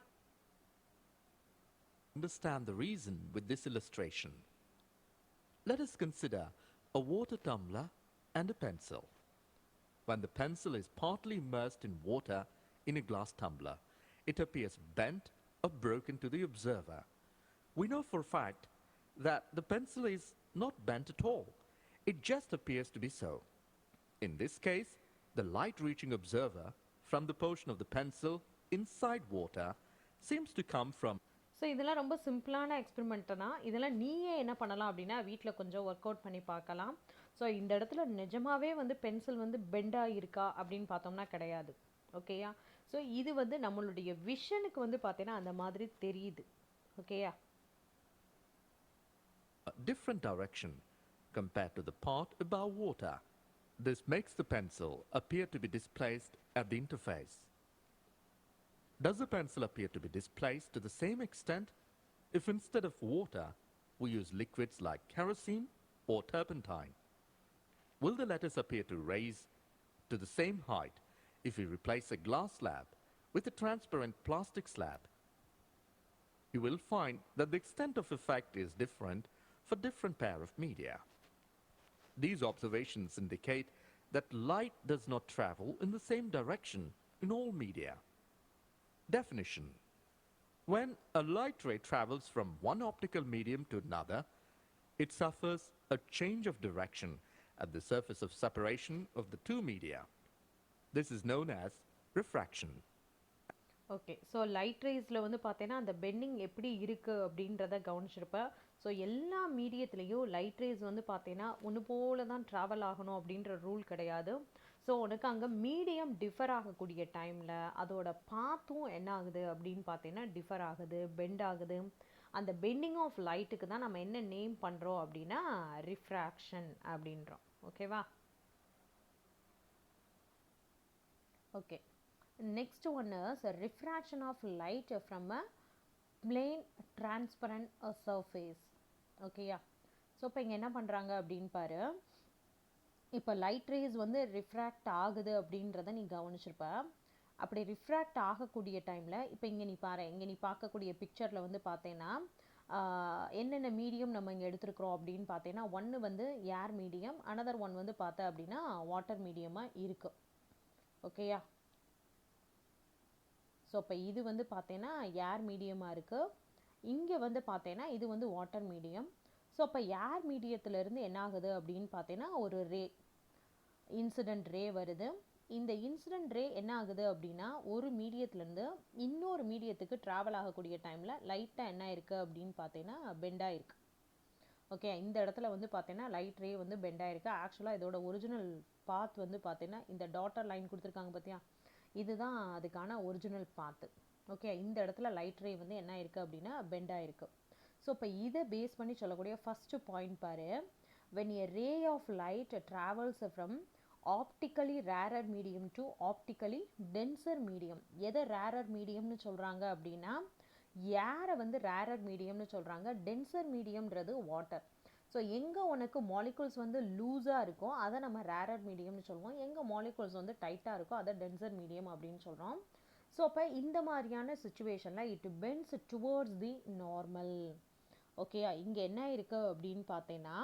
Understand the reason with this illustration. Let us consider a water tumbler and a pencil. When the pencil is partly immersed in water in a glass tumbler, it appears bent or broken to the observer. We know for a fact that the pencil is not bent at all. It just appears to be so. In this case, the light reaching observer from the portion of the pencil inside water seems to come from. So இதெல்லாம் ரொம்ப சிம்பிளான எக்ஸ்பெரிமெண்ட் தான். இதெல்லாம் நீயே என்ன பண்ணலாம் அப்படின்னா வீட்டில் கொஞ்சம் ஒர்க் அவுட் பண்ணி பார்க்கலாம். ஸோ இந்த இடத்துல நிஜமாவே வந்து பென்சில் வந்து பெண்டாக இருக்கா அப்படின்னு பார்த்தோம்னா கிடையாது. ஓகேயா? ஸோ இது வந்து நம்மளுடைய விஷனுக்கு வந்து பார்த்தீங்கன்னா அந்த மாதிரி தெரியுது. ஓகேயா? A different direction compared to the part above water. This makes the pencil appear to be displaced at the interface. Does the pencil appear to be displaced to the same extent if instead of water we use liquids like kerosene or turpentine? Will the letters appear to raise to the same height if we replace a glass slab with a transparent plastic slab? You will find that the extent of effect is different for different pair of media. These observations indicate that light does not travel in the same direction in all media. Definition. When a light ray travels from one optical medium to another, it suffers a change of direction at the surface of separation of the two media. This is known as refraction. Okay, so light ரேஸில் வந்து பார்த்தீங்கன்னா அந்த பெண்டிங் எப்படி இருக்குது அப்படின்றத கவனிச்சிருப்பேன். ஸோ எல்லா மீடியத்துலேயும் லைட் ரேஸ் வந்து பார்த்தீங்கன்னா ஒன்று போல தான் ட்ராவல் ஆகணும் அப்படின்ற ரூல் கிடையாது. ஸோ உனக்கு அங்கே மீடியம் டிஃபர் ஆகக்கூடிய டைமில் அதோட பாத்தும் என்ன ஆகுது அப்படின்னு பார்த்தீங்கன்னா டிஃபர் ஆகுது, பெண்ட் ஆகுது. அந்த பெண்டிங் ஆஃப் லைட்டுக்கு தான் நம்ம என்ன நேம் பண்ணுறோம் அப்படின்னா ரிஃப்ராக்ஷன் அப்படின்றோம். ஓகேவா? Okay, next one is a refraction of light from a plain transparent surface. ஓகேயா? ஸோ இப்போ இங்கே என்ன பண்ணுறாங்க அப்படின்னு பாரு. இப்போ லைட் ரேஸ் வந்து ரிஃப்ராக்ட் ஆகுது அப்படின்றத நீ கவனிச்சிருப்ப. அப்படி ரிஃப்ராக்ட் ஆகக்கூடிய டைமில் இப்போ இங்கே நீ பாரு, இங்கே நீ பார்க்கக்கூடிய பிக்சரில் வந்து பார்த்தேன்னா என்னென்ன மீடியம் நம்ம இங்கே எடுத்துருக்குறோம் அப்படின்னு பார்த்தேன்னா, ஒன்று வந்து ஏர் மீடியம், அனதர் ஒன் வந்து பார்த்தா அப்படின்னா வாட்டர் மீடியமாக இருக்குது. ஓகேயா? ஸோ இப்போ இது வந்து பார்த்தேன்னா ஏர் மீடியமாக இருக்குது, இங்கே வந்து பார்த்தேன்னா இது வந்து வாட்டர் மீடியம். ஸோ அப்போ ஏர் மீடியத்திலேருந்து என்ன ஆகுது அப்படின்னு பார்த்தேன்னா ஒரு ரே, இன்சிடென்ட் ரே வருது. இந்த இன்சிடென்ட் ரே என்ன ஆகுது அப்படின்னா ஒரு மீடியத்துலேருந்து இன்னொரு மீடியத்துக்கு ட்ராவல் ஆகக்கூடிய டைமில் லைட்டாக என்ன இருக்குது அப்படின்னு பார்த்தீங்கன்னா பெண்டாக இருக்குது. ஓகே, இந்த இடத்துல வந்து பார்த்தீங்கன்னா லைட் ரே வந்து பெண்டாக இருக்குது. ஆக்சுவலாக இதோட ஒரிஜினல் பாத் வந்து பார்த்தீங்கன்னா இந்த டாட்டர் லைன் கொடுத்துருக்காங்க பார்த்தியா, இதுதான் அதுக்கான ஒரிஜினல் பாத்து. ஓகே, இந்த இடத்துல லைட் ரே வந்து என்ன இருக்குது அப்படின்னா பெண்டாக இருக்குது. ஸோ இப்போ இதை பேஸ் பண்ணி சொல்லக்கூடிய ஃபஸ்ட்டு பாயிண்ட் பாரு. when a ray of light travels from optically rarer medium to optically denser medium. எதை ரேரர் மீடியம்னு சொல்கிறாங்க அப்படின்னா ஏரை வந்து ரேரர் மீடியம்னு சொல்கிறாங்க, டென்சர் மீடியம்ன்றது வாட்டர். ஸோ எங்கே உனக்கு மாலிகுல்ஸ் வந்து லூஸாக இருக்கோ அதை நம்ம ரேரர் மீடியம்னு சொல்லுவோம், எங்கே மாலிகுல்ஸ் வந்து டைட்டாக இருக்கோ அதை டென்சர் மீடியம் அப்படின்னு சொல்கிறோம். ஸோ அப்போ இந்த மாதிரியான சுச்சுவேஷனில் it bends towards the normal. ஓகேயா? இங்கே என்ன இருக்குது அப்படின்னு பார்த்தேன்னா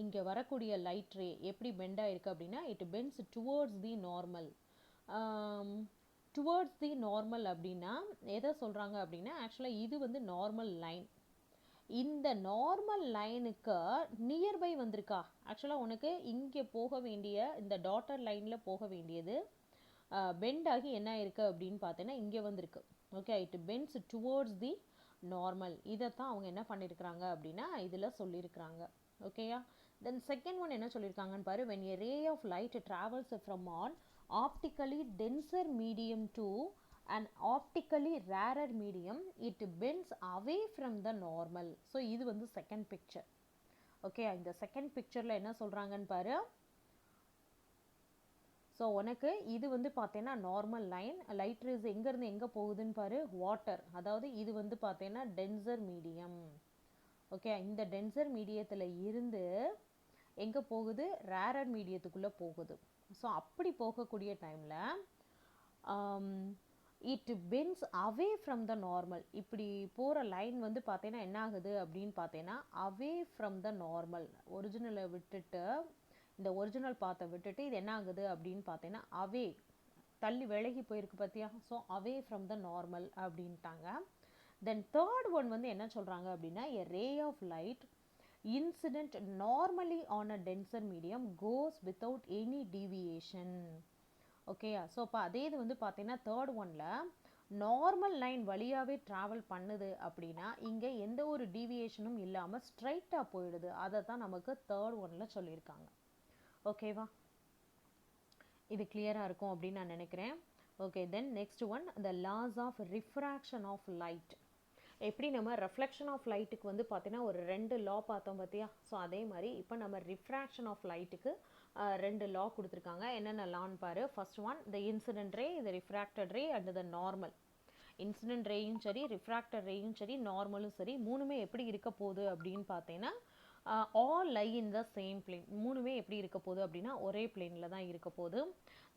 இங்கே வரக்கூடிய லைட் ரே எப்படி பெண்டாக இருக்குது அப்படின்னா it bends towards the normal. Towards the normal அப்படின்னா எதை சொல்கிறாங்க அப்படின்னா ஆக்சுவலாக இது வந்து நார்மல் லைன். இந்த நார்மல் லைனுக்கு நியர்பை வந்திருக்கா? ஆக்சுவலாக உனக்கு இங்கே போக வேண்டிய இந்த டாட்டர் லைனில் போக வேண்டியது பெண்ட் ஆகி என்ன இருக்குது அப்படின்னு பார்த்தீங்கன்னா இங்கே வந்திருக்கு. Okay, it bends towards the normal. இதைத்தான் அவங்க என்ன பண்ணியிருக்கிறாங்க அப்படின்னா இதில் சொல்லியிருக்கிறாங்க. ஓகேயா? தென் செகண்ட் ஒன் என்ன சொல்லியிருக்காங்கன்னு பாரு. when a ray of light travels from an optically denser medium to an optically rarer medium, it bends away from the normal. So இது வந்து செகண்ட் பிக்சர். ஓகே, இந்த செகண்ட் பிக்சரில் என்ன சொல்கிறாங்கன்னு பாரு. ஸோ உனக்கு இது வந்து பார்த்தேன்னா நார்மல் லைன், லைட் ரேஸ் எங்கேருந்து எங்கே போகுதுன்னு பாரு, வாட்டர். அதாவது இது வந்து பார்த்தேன்னா டென்சர் மீடியம். ஓகே, இந்த டென்சர் மீடியத்தில் இருந்து எங்கே போகுது? ரேரர் மீடியத்துக்குள்ளே போகுது. ஸோ அப்படி போகக்கூடிய டைமில் it bends away from the normal. இப்படி போகிற லைன் வந்து பார்த்தீங்கன்னா என்ன ஆகுது அப்படின்னு பார்த்தீங்கன்னா அவே ஃப்ரம் த நார்மல். ஒரிஜினலை விட்டுட்டு இந்த ஒரிஜினல் பாத்தை விட்டுட்டு இது என்ன ஆகுது அப்படின்னு பார்த்தீங்கன்னா அவே, தள்ளி விலகி போயிருக்கு பார்த்தியா. So away from the normal அப்படின்ட்டாங்க. தென் தேர்ட் ஒன் வந்து என்ன சொல்கிறாங்க அப்படின்னா a ray of light incident normally on a denser medium goes without any deviation. ஓகேயா? ஸோ அப்போ அதே இது வந்து பார்த்தீங்கன்னா தேர்ட் ஒனில் நார்மல் லைன் வழியாகவே ட்ராவல் பண்ணுது அப்படின்னா இங்கே எந்த ஒரு டீவியேஷனும் இல்லாமல் ஸ்ட்ரைட்டாக போயிடுது. அதை தான் நமக்கு தேர்ட் ஒனில் சொல்லியிருக்காங்க. ஓகேவா? இது கிளியராக இருக்கும் அப்படின்னு நான் நினைக்கிறேன். Okay, then next one the laws of refraction of light. எப்படி நம்ம ரெஃப்ளெக்ஷன் ஆஃப் லைட்டுக்கு வந்து பார்த்தீங்கன்னா ஒரு 2 லா பார்த்தோம் பார்த்தியா. ஸோ அதே மாதிரி இப்போ நம்ம ரிஃப்ராக்ஷன் ஆஃப் லைட்டுக்கு 2 லா கொடுத்துருக்காங்க. என்னென்ன லான்னு பாரு. First one the incident ray, the refracted ray and the normal. Incident ரேயும் சரி, ரிஃப்ராக்டட் ரேயும் சரி, நார்மலும் சரி, மூணுமே எப்படி இருக்க போகுது அப்படின்னு பார்த்தீங்கன்னா all lie in the same plane. மூணுமே எப்படி இருக்க போகுது அப்படின்னா ஒரே பிளேனில் தான் இருக்க போகுது.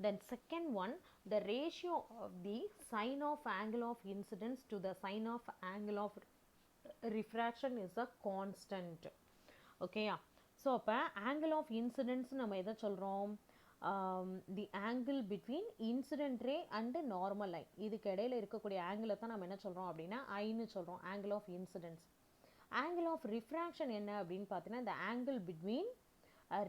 Then second one the ratio of the sine of angle of incidence to the sine of angle of refraction is a constant. ஓகேயா? ஸோ அப்போ ஆங்கிள் ஆஃப் இன்சிடென்ஸ் நம்ம எதை சொல்கிறோம்? The angle between incident ray and normal line. இதுக்கு இடையில இருக்கக்கூடிய ஆங்கிளை தான் நம்ம என்ன சொல்கிறோம் அப்படின்னா ஐன்னு சொல்கிறோம், angle of incidence. Angle of refraction என்ன அப்படின்னு பார்த்தீங்கன்னா இந்த angle between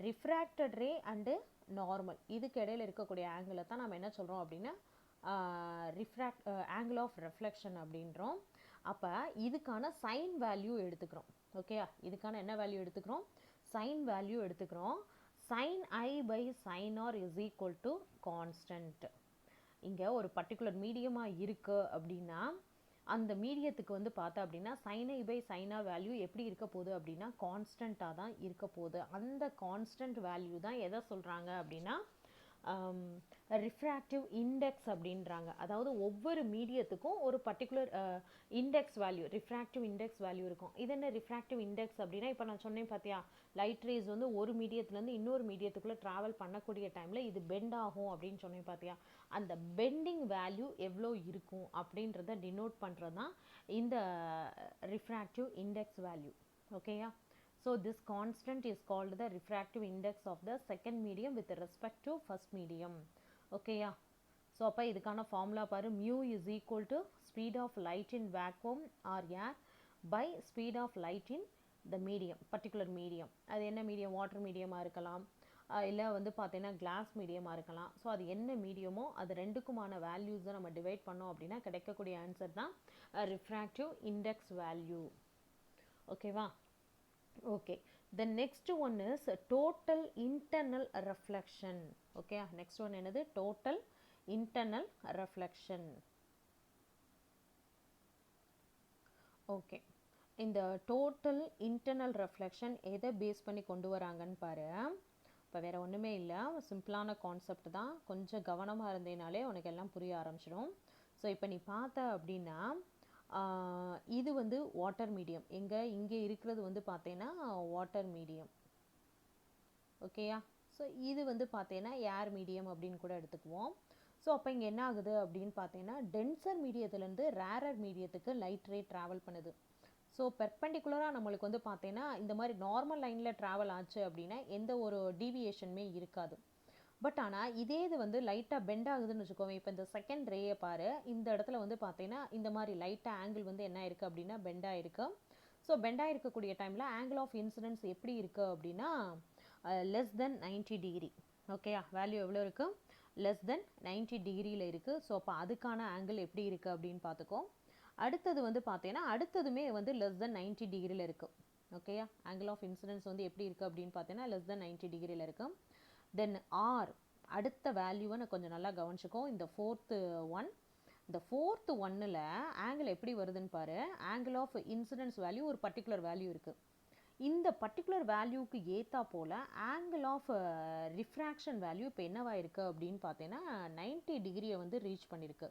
refracted ray and normal. இதுக்கு இடையில இருக்கக்கூடிய ஆங்கிளை தான் நம்ம என்ன சொல்கிறோம் அப்படின்னா ஆங்கிள் ஆஃப் ரெஃப்ளெக்ஷன் அப்படின்றோம். அப்போ இதுக்கான சைன் வேல்யூ எடுத்துக்கிறோம். ஓகேயா? இதுக்கான என்ன வேல்யூ எடுத்துக்கிறோம்? சைன் வேல்யூ எடுத்துக்கிறோம். Sine i by sine r is equal to constant. இங்கே ஒரு பர்டிகுலர் மீடியமாக இருக்குது அப்படின்னா அந்த மீடியத்துக்கு வந்து பார்த்தா அப்படின்னா sine i by sine r value எப்படி இருக்க போகுது அப்படின்னா கான்ஸ்டண்ட்டாக தான் இருக்க போகுது. அந்த கான்ஸ்டன்ட் வேல்யூ தான் எதை சொல்கிறாங்க அப்படின்னா ரிஃப்ராக்டிவ் இண்டெக்ஸ் அப்படின்றாங்க. அதாவது ஒவ்வொரு மீடியத்துக்கும் ஒரு particular index value, refractive index value இருக்கும். இது என்ன ரிஃப்ராக்டிவ் இண்டெக்ஸ் அப்படின்னா, இப்போ நான் சொன்னேன் பார்த்தியா, லைட் ரேஸ் வந்து ஒரு மீடியத்துலேருந்து இன்னொரு மீடியத்துக்குள்ளே ட்ராவல் பண்ணக்கூடிய டைமில் இது பெண்ட் ஆகும் அப்படின்னு சொன்னேன் பார்த்தியா, அந்த பெண்டிங் வேல்யூ எவ்வளோ இருக்கும் அப்படின்றத டினோட் பண்ணுறது தான் இந்த ரிஃப்ராக்டிவ் இண்டெக்ஸ் வேல்யூ. ஓகேயா? So this constant is called the refractive index of the second medium with respect to first medium. ஓகேயா? ஸோ அப்போ இதுக்கான ஃபார்முலா பாரு, mu is equal to speed of light in vacuum or air by speed of light in the medium, particular medium. அது என்ன மீடியம்? வாட்டர் மீடியமாக இருக்கலாம், இல்லை வந்து பார்த்தீங்கன்னா கிளாஸ் மீடியமாக இருக்கலாம். ஸோ அது என்ன மீடியமோ அது ரெண்டுக்குமான வேல்யூஸை நம்ம டிவைட் பண்ணோம் அப்படின்னா கிடைக்கக்கூடிய ஆன்சர் தான் ரிஃப்ராக்டிவ் இண்டெக்ஸ் வேல்யூ. ஓகேவா? Okay, the next one is total internal reflection. Okay, next one என்னது? Total internal reflection. Okay, இந்த total internal reflection எதை பேஸ் பண்ணி கொண்டு வராங்கன்னு பாரு. இப்போ வேறு ஒன்றுமே இல்லை, சிம்பிளான கான்செப்ட் தான். கொஞ்சம் கவனமாக இருந்தேனாலே உனக்கு எல்லாம் புரிய ஆரம்பிச்சிடும். ஸோ இப்போ நீ பார்த்த அப்படின்னா இது வந்து வாட்டர் மீடியம். இங்கே இருக்கிறது வந்து பார்த்தீங்கன்னா வாட்டர் மீடியம். ஓகேயா? ஸோ இது வந்து பார்த்தீங்கன்னா ஏர் மீடியம் அப்படின்னு கூட எடுத்துக்குவோம். ஸோ அப்போ இங்கே என்ன ஆகுது அப்படின்னு பார்த்தீங்கன்னா, டென்சர் மீடியத்துலேருந்து ரேரர் மீடியத்துக்கு லைட் ரே ட்ராவல் பண்ணுது. ஸோ பெர்பெண்டிகுலராக நம்மளுக்கு வந்து பார்த்தீங்கன்னா இந்த மாதிரி நார்மல் லைனில் ட்ராவல் ஆச்சு அப்படின்னா எந்த ஒரு டீவியேஷனுமே இருக்காது. பட் ஆனால் இதே இது வந்து லைட்டாக பெண்ட் ஆகுதுன்னு வச்சுக்கோங்க. இப்போ இந்த செகண்ட் ரேயை பாரு, இந்த இடத்துல வந்து பார்த்தீங்கன்னா இந்த மாதிரி லைட்டாக ஆங்கிள் வந்து என்ன இருக்குது அப்படின்னா பெண்டாக இருக்குது. ஸோ பெண்டாக இருக்கக்கூடிய டைமில் ஆங்கிள் ஆஃப் இன்சிடென்ஸ் எப்படி இருக்குது அப்படின்னா லெஸ் தென் 90 டிகிரி. ஓகேயா? வேல்யூ எவ்வளோ இருக்குது? லெஸ் தென் 90 டிகிரியில் இருக்குது. ஸோ அப்போ அதுக்கான ஆங்கிள் எப்படி இருக்குது அப்படின்னு பார்த்துக்கோ. அடுத்தது வந்து பார்த்தீங்கன்னா அடுத்ததுமே வந்து லெஸ் தென் 90 டிகிரியில் இருக்குது. ஓகேயா? ஆங்கிள் ஆஃப் இன்சிடென்ஸ் வந்து எப்படி இருக்குது அப்படின்னு பார்த்தீங்கன்னா லெஸ் தென் 90 டிகிரியில் இருக்குது. தென் ஆர் அடுத்த வேல்யூவை நான் கொஞ்சம் நல்லா கவனிச்சுக்கோ. இந்த ஃபோர்த்து ஒன்னில் ஆங்கிள் எப்படி வருதுன்னு பாரு. ஆங்கிள் ஆஃப் இன்சிடென்ஸ் வேல்யூ ஒரு பர்டிகுலர் வேல்யூ இருக்குது. இந்த பர்டிகுலர் வேல்யூக்கு ஏற்றா போல் ஆங்கிள் ஆஃப் ரிஃப்ராக்ஷன் வேல்யூ இப்போ என்னவாக இருக்குது அப்படின்னு பார்த்தீங்கன்னா 90 டிகிரியை வந்து ரீச் பண்ணியிருக்கு.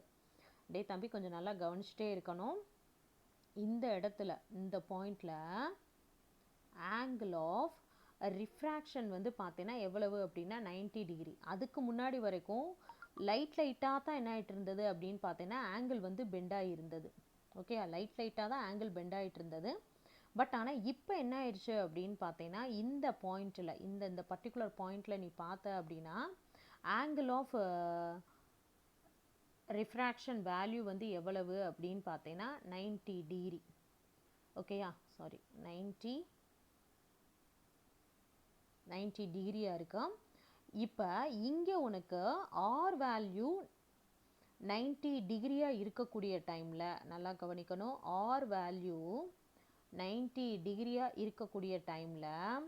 டே தம்பி கொஞ்சம் நல்லா கவனிச்சிட்டே இருக்கணும். இந்த இடத்துல இந்த பாயிண்டில் ஆங்கிள் ஆஃப் ரிஃப்ராக்ஷன் வந்து பார்த்தீங்கன்னா எவ்வளவு அப்படின்னா 90 டிகிரி. அதுக்கு முன்னாடி வரைக்கும் லைட்டாக தான் என்ன ஆகிட்டு இருந்தது அப்படின்னு பார்த்தீங்கன்னா ஆங்கிள் வந்து பெண்டாகி இருந்தது. ஓகே, லைட்டாக தான் ஆங்கிள் பெண்டாகிட்டு இருந்தது. பட் ஆனால் இப்போ என்ன ஆயிடுச்சு அப்படின்னு பார்த்தீங்கன்னா இந்த பாயிண்டில் இந்த பர்டிகுலர் பாயிண்டில் நீ பார்த்த அப்படின்னா ஆங்கிள் ஆஃப் ரிஃப்ராக்ஷன் வேல்யூ வந்து எவ்வளவு அப்படின்னு பார்த்தீங்கன்னா 90 டிகிரி. ஓகேயா? சாரி, 90 டிகிரியாக இருக்கா. இப்போ இங்கே உனக்கு ஆர் வேல்யூ 90 டிகிரியாக இருக்கக்கூடிய டைமில் நல்லா கவனிக்கணும். ஆர் வேல்யூ 90 டிகிரியாக இருக்கக்கூடிய டைமில்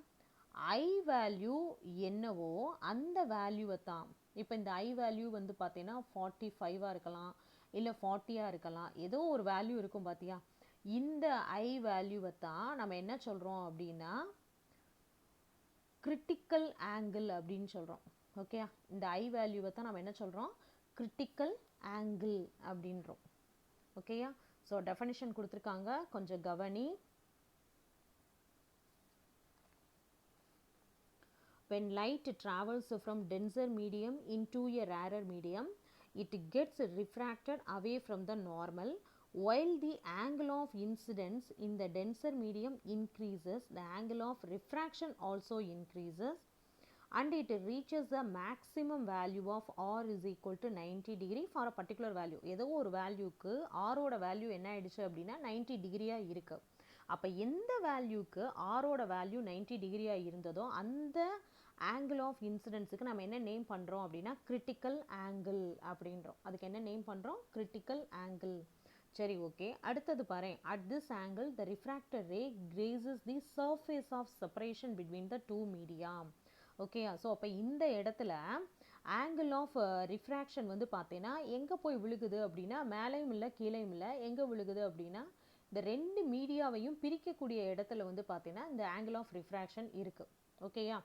ஐ வேல்யூ என்னவோ அந்த வேல்யூவை தான். இப்போ இந்த ஐ வேல்யூ வந்து பார்த்தீங்கன்னா 45 இருக்கலாம், இல்லை 40 இருக்கலாம், ஏதோ ஒரு வேல்யூ இருக்கும் பார்த்தியா. இந்த ஐ வேல்யூவை தான் நம்ம என்ன சொல்கிறோம் அப்படின்னா கிரிட்டிக்கல் ஆங்கிள் அப்படின்னு சொல்கிறோம். ஓகே, இந்த ஐ வேல்யூவை தான் நம்ம என்ன சொல்கிறோம்? கிரிட்டிக்கல் ஆங்கிள் அப்படின்றோம். ஓகேயா? ஸோ டெஃபனிஷன் கொடுத்துருக்காங்க, கொஞ்சம் கவனி. When light travels from denser medium into a rarer medium, it gets refracted away from the normal. While the angle of incidence in the denser medium increases, the angle of refraction also increases and it reaches the maximum value of r is equal to 90 degree for a particular value. ஏதோ ஒரு வேல்யூக்கு ஆரோட வேல்யூ என்ன ஆயிடுச்சு அப்படின்னா 90 டிகிரியாக இருக்குது. அப்போ எந்த வேல்யூக்கு ஆரோட வேல்யூ 90 டிகிரியாக இருந்ததோ அந்த ஆங்கிள் ஆஃப் இன்சிடென்ஸுக்கு நம்ம என்ன நேம் பண்ணுறோம் அப்படின்னா கிரிட்டிக்கல் ஆங்கிள் அப்படின்றோம். அதுக்கு என்ன நேம் பண்ணுறோம்? Critical angle. சரி, ஓகே. அடுத்தது பாரு, at this angle the refracted ray grazes the surface of separation between the two media. Okay, so அப்போ இந்த இடத்துல ஆங்கிள் ஆஃப் ரிஃப்ராக்ஷன் வந்து பார்த்தீங்கன்னா எங்கே போய் விழுகுது அப்படின்னா மேலேயும் இல்லை கீழேயும் இல்லை, எங்கே விழுகுது அப்படின்னா இந்த ரெண்டு மீடியாவையும் பிரிக்கக்கூடிய இடத்துல வந்து பார்த்தீங்கன்னா இந்த ஆங்கிள் ஆஃப் ரிஃப்ராக்ஷன் இருக்குது. ஓகேயா?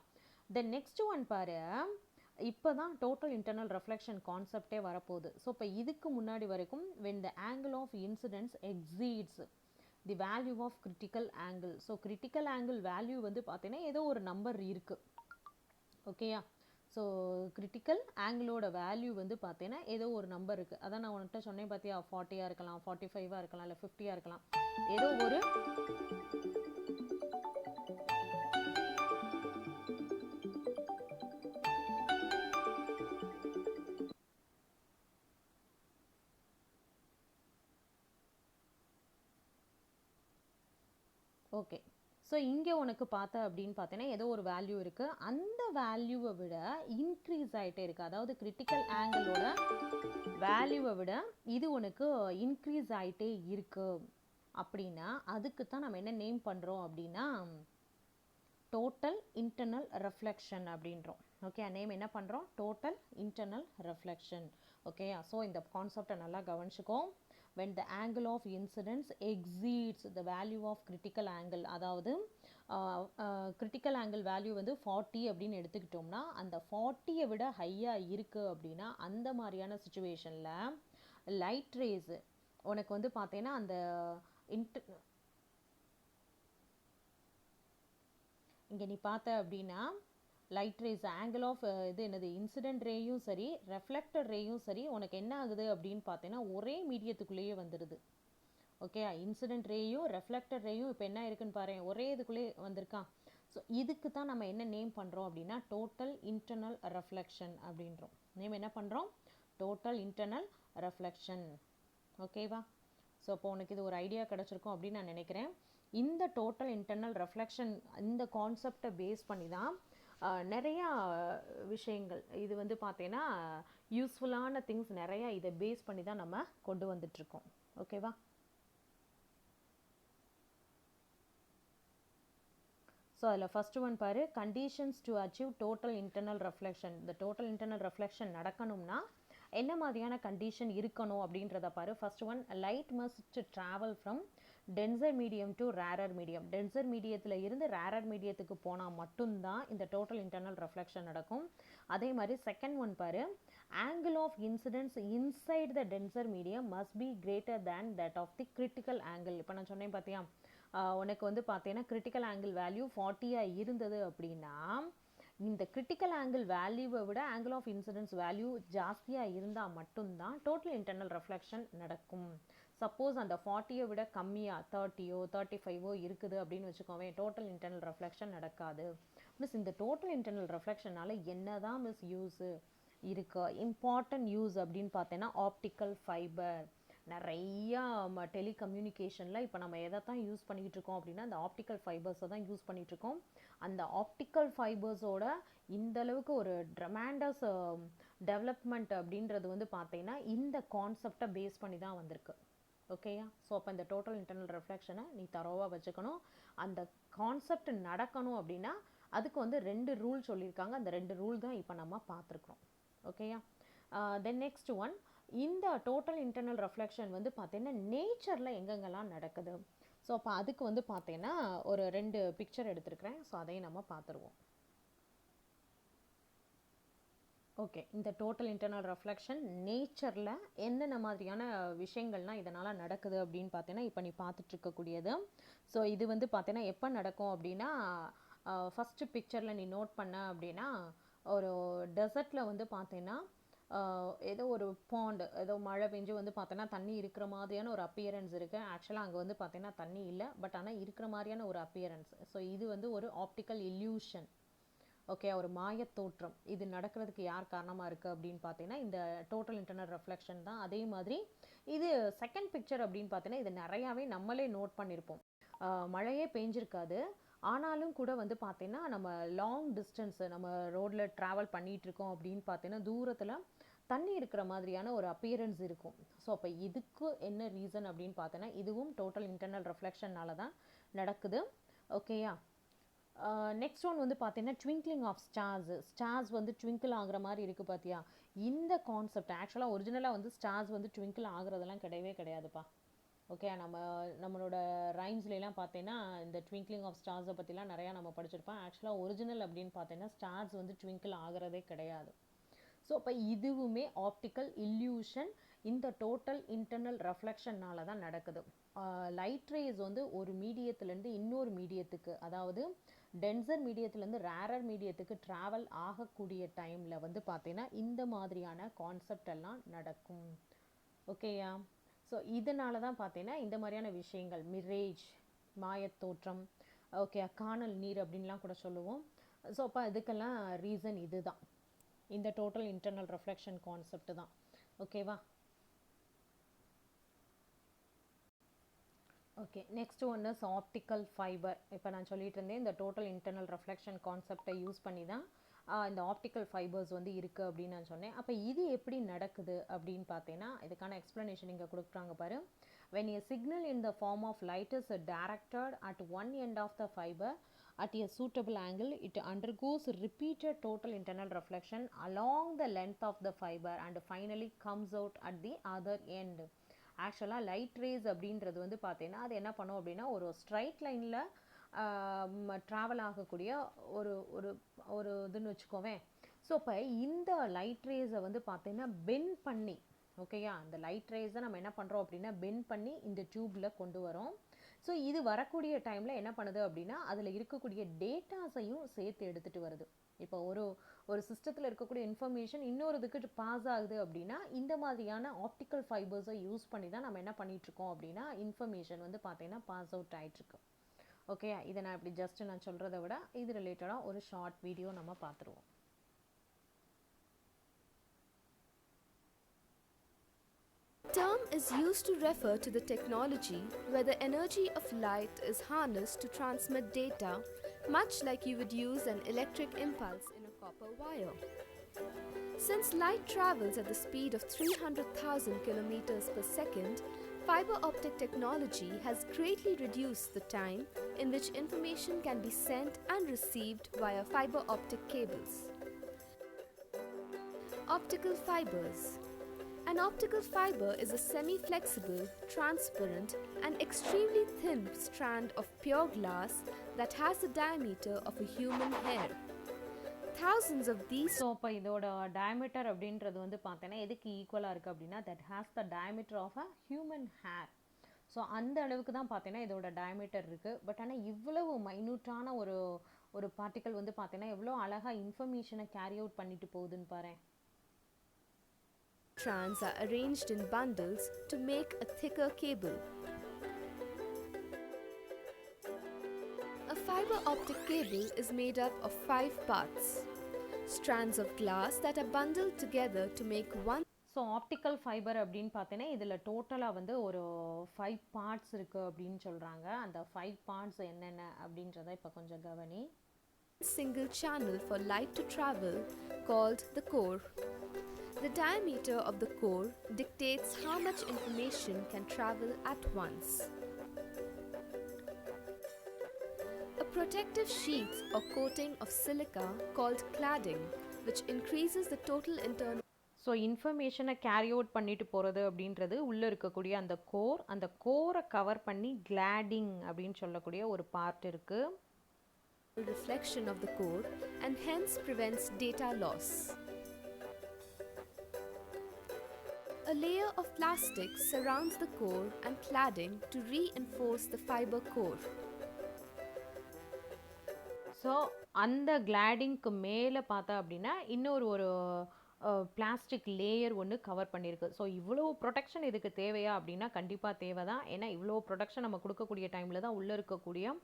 த நெக்ஸ்ட் ஒன் பாரு, இப்போ தான் டோட்டல் இன்டர்னல் ரெஃப்ளெக்ஷன் கான்செப்டே வரப்போகுது. ஸோ இப்போ இதுக்கு முன்னாடி வரைக்கும் when the angle of incidence exceeds the value of critical angle. So critical angle value வந்து பார்த்தீங்கன்னா ஏதோ ஒரு நம்பர் இருக்குது, ஓகேயா. ஸோ கிரிட்டிக்கல் ஆங்கிளோட வேல்யூ வந்து பார்த்தீங்கன்னா ஏதோ ஒரு நம்பர் இருக்குது. அதான் நான் உன்கிட்ட சொன்னேன் பார்த்தியா, 40 இருக்கலாம், 45 இருக்கலாம், இல்லை 50 இருக்கலாம், ஏதோ ஒரு ஓகே. ஸோ இங்கே உனக்கு பார்த்த அப்படின்னு பார்த்தீங்கன்னா ஏதோ ஒரு வேல்யூ இருக்குது, அந்த வேல்யூவை விட இன்க்ரீஸ் ஆகிட்டே இருக்குது. அதாவது கிரிட்டிக்கல் ஆங்கிளோட வேல்யூவை விட இது உனக்கு இன்க்ரீஸ் ஆகிட்டே இருக்குது அப்படின்னா அதுக்கு தான் நம்ம என்ன நேம் பண்ணுறோம் அப்படின்னா டோட்டல் இன்டர்னல் ரெஃப்ளெக்ஷன் அப்படின்றோம். ஓகே, நேம் என்ன பண்ணுறோம்? Total internal reflection. ஓகேயா. ஸோ இந்த கான்செப்டை நல்லா கவனிச்சுக்கோ. when the angle of incidence exceeds the value of critical angle, அதாவது கிரிட்டிக்கல் ஆங்கிள் வேல்யூ வந்து 40 அப்படின்னு எடுத்துக்கிட்டோம்னா அந்த 40யை விட ஹையாக இருக்குது அப்படின்னா அந்த மாதிரியான சுச்சுவேஷனில் லைட் ரேஸ் உனக்கு வந்து பார்த்தீங்கன்னா அந்த இங்கே நீ பார்த்த அப்படின்னா லைட் ரேஸ் ஆங்கிள் ஆஃப் இது என்னது இன்சிடென்ட் ரேயும் சரி ரெஃப்ளெக்டட் ரேயும் சரி உனக்கு என்ன ஆகுது அப்படின்னு பார்த்தீங்கன்னா ஒரே மீடியத்துக்குள்ளேயே வந்துடுது. ஓகே, இன்சிடென்ட் ரேயும் ரெஃப்ளெக்டட் ரேயும் இப்போ என்ன இருக்குன்னு பாரு, ஒரே இதுக்குள்ளேயே வந்திருக்கான். ஸோ இதுக்கு தான் நம்ம என்ன நேம் பண்ணுறோம் அப்படின்னா டோட்டல் இன்டர்னல் ரெஃப்ளெக்ஷன் அப்படின்றோம். நேம் என்ன பண்ணுறோம்? Total internal reflection. ஓகேவா. ஸோ அப்போ உனக்கு இது ஒரு ஐடியா கிடச்சிருக்கும் அப்படின்னு நான் நினைக்கிறேன். இந்த டோட்டல் இன்டர்னல் ரெஃப்ளெக்ஷன் இந்த கான்செப்டை பேஸ் பண்ணி தான் நிறையா விஷயங்கள் இது வந்து பார்த்தீங்கன்னா யூஸ்ஃபுல்லான திங்ஸ் நிறையா இதை பேஸ் பண்ணி தான் நம்ம கொண்டு வந்துட்ருக்கோம். ஓகேவா. ஸோ அதில் ஃபஸ்ட்டு ஒன் பாரு, conditions to achieve total internal reflection. இந்த டோட்டல் இன்டர்னல் ரெஃப்ளெக்ஷன் நடக்கணும்னா என்ன மாதிரியான கண்டிஷன் இருக்கணும் அப்படின்றத பாரு. First one, light must travel from tensor medium to rarer medium. Tensor மீடியத்தில் இருந்து ரேரர் மீடியத்துக்கு போனால் மட்டும்தான் இந்த டோட்டல் இன்டர்னல் ரெஃப்ளெக்ஷன் நடக்கும். அதே மாதிரி செகண்ட் ஒன் பாரு, angle of incidence inside the denser medium must be greater than that of the critical angle. இப்போ நான் சொன்னேன் பார்த்தியா, உனக்கு வந்து பார்த்தீங்கன்னா கிரிட்டிக்கல் ஆங்கிள் வேல்யூ 40 இருந்தது அப்படின்னா இந்த கிரிட்டிக்கல் ஆங்கிள் வேல்யூவை விட ஆங்கிள் ஆஃப் இன்சிடென்ஸ் வேல்யூ ஜாஸ்தியாக இருந்தால் மட்டும்தான் டோட்டல் இன்டர்னல் ரெஃப்ளெக்ஷன் நடக்கும். சப்போஸ் அந்த 40யை விட கம்மியாக 30ஓ 35ஓ இருக்குது அப்படின்னு வச்சுக்கோவேன், டோட்டல் இன்டர்னல் ரெஃப்ளெக்ஷன் நடக்காது. மிஸ் இந்த டோட்டல் இன்டர்னல் ரெஃப்ளெக்ஷனால் என்ன தான் மிஸ் யூஸு இருக்கு? இம்பார்ட்டன்ட் யூஸ் அப்படின்னு பார்த்தேன்னா ஆப்டிக்கல் ஃபைபர். நிறையா டெலிகம்யூனிகேஷனில் இப்போ நம்ம எதை தான் யூஸ் பண்ணிக்கிட்டு இருக்கோம் அப்படின்னா அந்த ஆப்டிக்கல் ஃபைபர்ஸை தான் யூஸ் பண்ணிகிட்ருக்கோம். அந்த ஆப்டிக்கல் ஃபைபர்ஸோட இந்தளவுக்கு ஒரு ட்ரமாண்டஸ் டெவலப்மெண்ட் அப்படின்றது வந்து பார்த்தீங்கன்னா இந்த கான்செப்டை பேஸ் பண்ணி தான் வந்திருக்கு. ஓகேயா. ஸோ அப்போ இந்த டோட்டல் இன்டர்னல் ரெஃப்ளெக்ஷனை நீ தரோவாக வச்சுக்கணும். அந்த கான்செப்ட் நடக்கணும் அப்படின்னா அதுக்கு வந்து 2 ரூல் சொல்லியிருக்காங்க. அந்த 2 ரூல் தான் இப்போ நம்ம பார்த்துருக்குறோம். ஓகேயா. தென் நெக்ஸ்ட் ஒன், இந்த டோட்டல் இன்டர்னல் ரெஃப்ளெக்ஷன் வந்து பார்த்தீங்கன்னா நேச்சரில் எங்கெங்கெல்லாம் நடக்குது. ஸோ அப்போ அதுக்கு வந்து பார்த்தீங்கன்னா ஒரு 2 பிக்சர் எடுத்துருக்கிறேன். ஸோ அதையும் நம்ம பார்த்துருவோம். ஓகே, இந்த டோட்டல் இன்டர்னல் ரெஃப்ளெக்ஷன் நேச்சரில் என்னென்ன மாதிரியான விஷயங்கள்லாம் இதனால் நடக்குது அப்படின்னு பார்த்தீங்கன்னா இப்போ நீ பார்த்துட்ருக்கக்கூடியது. ஸோ இது வந்து பார்த்தீங்கன்னா எப்போ நடக்கும் அப்படின்னா ஃபஸ்ட்டு பிக்சரில் நீ நோட் பண்ண அப்படின்னா ஒரு டெசர்ட்டில் வந்து பார்த்தீங்கன்னா ஏதோ ஒரு பாண்ட், ஏதோ மழை பெஞ்சு வந்து பார்த்தோன்னா தண்ணி இருக்கிற மாதிரியான ஒரு அப்பியரன்ஸ் இருக்குது. ஆக்சுவலாக அங்கே வந்து பார்த்தீங்கன்னா தண்ணி இல்லை, பட் ஆனால் இருக்கிற மாதிரியான ஒரு அப்பியரன்ஸ். ஸோ இது வந்து ஒரு ஆப்டிக்கல் இல்யூஷன். ஓகே, ஒரு மாயத்தோற்றம். இது நடக்கிறதுக்கு யார் காரணமாக இருக்குது அப்படின்னு பார்த்தீங்கன்னா இந்த டோட்டல் இன்டர்னல் ரெஃப்ளெக்ஷன் தான். அதே மாதிரி இது செகண்ட் பிக்சர் அப்படின்னு பார்த்தீங்கன்னா இது நிறையாவே நம்மளே நோட் பண்ணியிருப்போம். மழையே பெஞ்சிருக்காது, ஆனாலும் கூட வந்து பார்த்தீங்கன்னா நம்ம லாங் டிஸ்டன்ஸு நம்ம ரோட்டில் ட்ராவல் பண்ணிகிட்ருக்கோம் அப்படின்னு பார்த்தீங்கன்னா தூரத்தில் தண்ணி இருக்கிற மாதிரியான ஒரு அப்பியரன்ஸ் இருக்கும். ஸோ அப்போ இதுக்கு என்ன ரீசன் அப்படின்னு பார்த்தோன்னா இதுவும் டோட்டல் இன்டர்னல் ரெஃப்ளெக்ஷன்னால தான் நடக்குது. ஓகேயா. நெக்ஸ்ட் ஒன் வந்து பார்த்தீங்கன்னா ட்விங்க்லிங் ஆஃப் ஸ்டார்ஸ் வந்து ட்விங்கிள் ஆகிற மாதிரி இருக்குது பார்த்தியா. இந்த கான்செப்ட் ஆக்சுவலாக ஒரிஜினலாக வந்து ஸ்டார்ஸ் வந்து ட்விங்கிள் ஆகுறதெல்லாம் கிடையவே கிடையாதுப்பா. ஓகே, நம்மளோட ரைம்ஸ்லாம் பார்த்தீங்கன்னா இந்த ட்விங்க்லிங் ஆஃப் ஸ்டார்ஸை பற்றிலாம் நிறையா நம்ம படிச்சிருப்போம். ஆக்சுவலாக ஒரிஜினல் அப்படின்னு பார்த்தீங்கன்னா ஸ்டார்ஸ் வந்து ட்விங்கிள் ஆகிறதே கிடையாது. ஸோ அப்போ இதுவுமே ஆப்டிக்கல் இல்யூஷன் இந்த டோட்டல் இன்டர்னல் ரெஃப்ளெக்ஷன்னால தான் நடக்குது. லைட் ரேஸ் வந்து ஒரு மீடியத்துலேருந்து இன்னொரு மீடியத்துக்கு, அதாவது டென்சர் மீடியத்துலேருந்து ரேரர் மீடியத்துக்கு ட்ராவல் ஆகக்கூடிய டைமில் வந்து பார்த்தீங்கன்னா இந்த மாதிரியான கான்செப்ட் எல்லாம் நடக்கும். ஓகேயா? ஸோ இதனால தான் பார்த்தீங்கன்னா இந்த மாதிரியான விஷயங்கள் மிரேஜ், மாயத்தோற்றம், ஓகே, காணல் நீர் அப்படின்லாம் கூட சொல்லுவோம். ஸோ அப்போ இதுக்கெல்லாம் ரீசன் இது தான், இந்த டோட்டல் இன்டர்னல் ரெஃப்ளெக்ஷன் கான்செப்ட் தான். ஓகேவா? Okay, next one is optical fibre. இப்போ நான் சொல்லிட்டு இருந்தேன் இந்த டோட்டல் இன்டர்னல் ரெஃப்ளெக்ஷன் கான்செப்டை யூஸ் பண்ணி தான் இந்த ஆப்டிக்கல் ஃபைபர்ஸ் வந்து இருக்குது அப்படின்னு நான் சொன்னேன். அப்போ இது எப்படி நடக்குது அப்படின்னு பார்த்தீங்கன்னா இதுக்கான எக்ஸ்ப்ளனேஷன் இங்கே கொடுக்குறாங்க பாரு. when a signal in the form of light is directed at one end of the fiber at a suitable angle, it undergoes repeated total internal reflection along the length of the fiber and finally comes out at the other end. ஆக்சுவலாக லைட் ரேஸ் அப்படின்றது வந்து பார்த்தீங்கன்னா அது என்ன பண்ணும் அப்படின்னா ஒரு ஸ்ட்ரைட் லைனில் ட்ராவல் ஆகக்கூடிய ஒரு ஒரு ஒரு இதுன்னு வச்சுக்கோவேன். ஸோ இப்போ இந்த லைட் ரேஸை வந்து பார்த்தீங்கன்னா பெண்ட் பண்ணி, ஓகேயா, அந்த லைட் ரேஸை நம்ம என்ன பண்ணுறோம் அப்படின்னா பெண்ட் பண்ணி இந்த டியூப்பில் கொண்டு வரோம். ஸோ இது வரக்கூடிய டைமில் என்ன பண்ணுது அப்படின்னா அதில் இருக்கக்கூடிய டேட்டாஸையும் சேர்த்து எடுத்துகிட்டு வருது. இப்போ ஒரு சிஸ்டத்தில் இருக்கக்கூடிய இன்ஃபர்மேஷன் இன்னொரு இதுக்கு பாஸ் ஆகுது அப்படின்னா இந்த மாதிரியான ஆப்டிக்கல் ஃபைபர்ஸை யூஸ் பண்ணி தான் நம்ம என்ன பண்ணிகிட்ருக்கோம் அப்படின்னா இன்ஃபர்மேஷன் வந்து பார்த்தீங்கன்னா பாஸ் அவுட் ஆகிட்டுருக்கு. ஓகே, இதை நான் இப்படி ஜஸ்ட் நான் சொல்கிறத விட இது ரிலேட்டடாக ஒரு ஷார்ட் வீடியோ நம்ம பார்த்துருவோம். Term is used to refer to the technology where the energy of light is harnessed to transmit data, much like you would use an electric impulse in a copper wire. Since light travels at the speed of 300,000 kilometers per second, fiber optic technology has greatly reduced the time in which information can be sent and received via fiber optic cables. Optical fibers. An optical fiber is a semi-flexible, transparent, and extremely thin strand of pure glass that has the diameter of a human hair. Thousands of these. So இப்போ இதோட டயமீட்டர் அப்படின்றது வந்து பார்த்தீங்கன்னா எதுக்கு ஈக்குவலாக இருக்குது அப்படின்னா that has the diameter of a human hair. So அந்த அளவுக்கு தான் பார்த்தீங்கன்னா இதோட டயமீட்டர் இருக்குது. பட் ஆனால் இவ்வளவு மைன்யூட்டான ஒரு பார்ட்டிக்கல் வந்து பார்த்தீங்கன்னா எவ்வளோ அழகாக இன்ஃபர்மேஷனை கேரி அவுட் பண்ணிட்டு போகுதுன்னு பாரு. Strands are arranged in bundles to make a thicker cable. A fiber optic cable is made up of 5 parts. Strands of glass that are bundled together to make one. So optical fibre அப்படின்னு பார்த்தீங்கன்னா இதில் டோட்டலாக வந்து ஒரு 5 பார்ட்ஸ் இருக்குது அப்படின்னு சொல்கிறாங்க. அந்த 5 பார்ட்ஸ் என்னென்ன அப்படின்றத இப்போ கொஞ்சம் கவனி. Single channel for light to travel called the core. The diameter of the core dictates how much information can travel at once. A protective sheath or coating of silica called cladding, which increases the total internal. So இன்ஃபர்மேஷனை கேரி அவுட் பண்ணிட்டு போகிறது அப்படின்றது உள்ளே இருக்கக்கூடிய அந்த கோரை கவர் பண்ணி கிளாடிங் அப்படின்னு சொல்லக்கூடிய ஒரு பார்ட் இருக்குது. reflection of the core and hence prevents data loss. A layer of plastic surrounds the core and cladding to reinforce the fiber core. So அந்த கிளாடிங்க்கு மேலே பார்த்தா அப்படின்னா இன்னொரு பிளாஸ்டிக் லேயர் ஒன்று கவர் பண்ணியிருக்கு. ஸோ இவ்வளோ ப்ரொடெக்ஷன் இதுக்கு தேவையா அப்படின்னா கண்டிப்பாக தேவை தான். ஏன்னா இவ்வளோ ப்ரொடெக்ஷன் நம்ம கொடுக்கக்கூடிய டைமில் தான் உள்ளே இருக்கக்கூடிய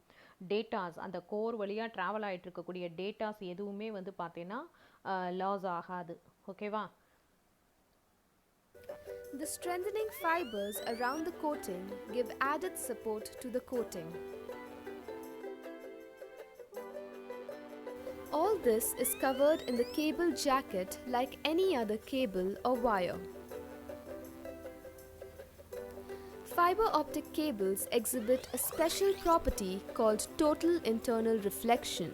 டேட்டாஸ், அந்த கோர் வழியாக ட்ராவல் ஆகிட்டு இருக்கக்கூடிய டேட்டாஸ் எதுவுமே வந்து பார்த்தீங்கன்னா லாஸ் ஆகாது. ஓகேவா? The strengthening fibers around the coating give added support to the coating. All this is covered in the cable jacket like any other cable or wire. Fiber optic cables exhibit a special property called total internal reflection.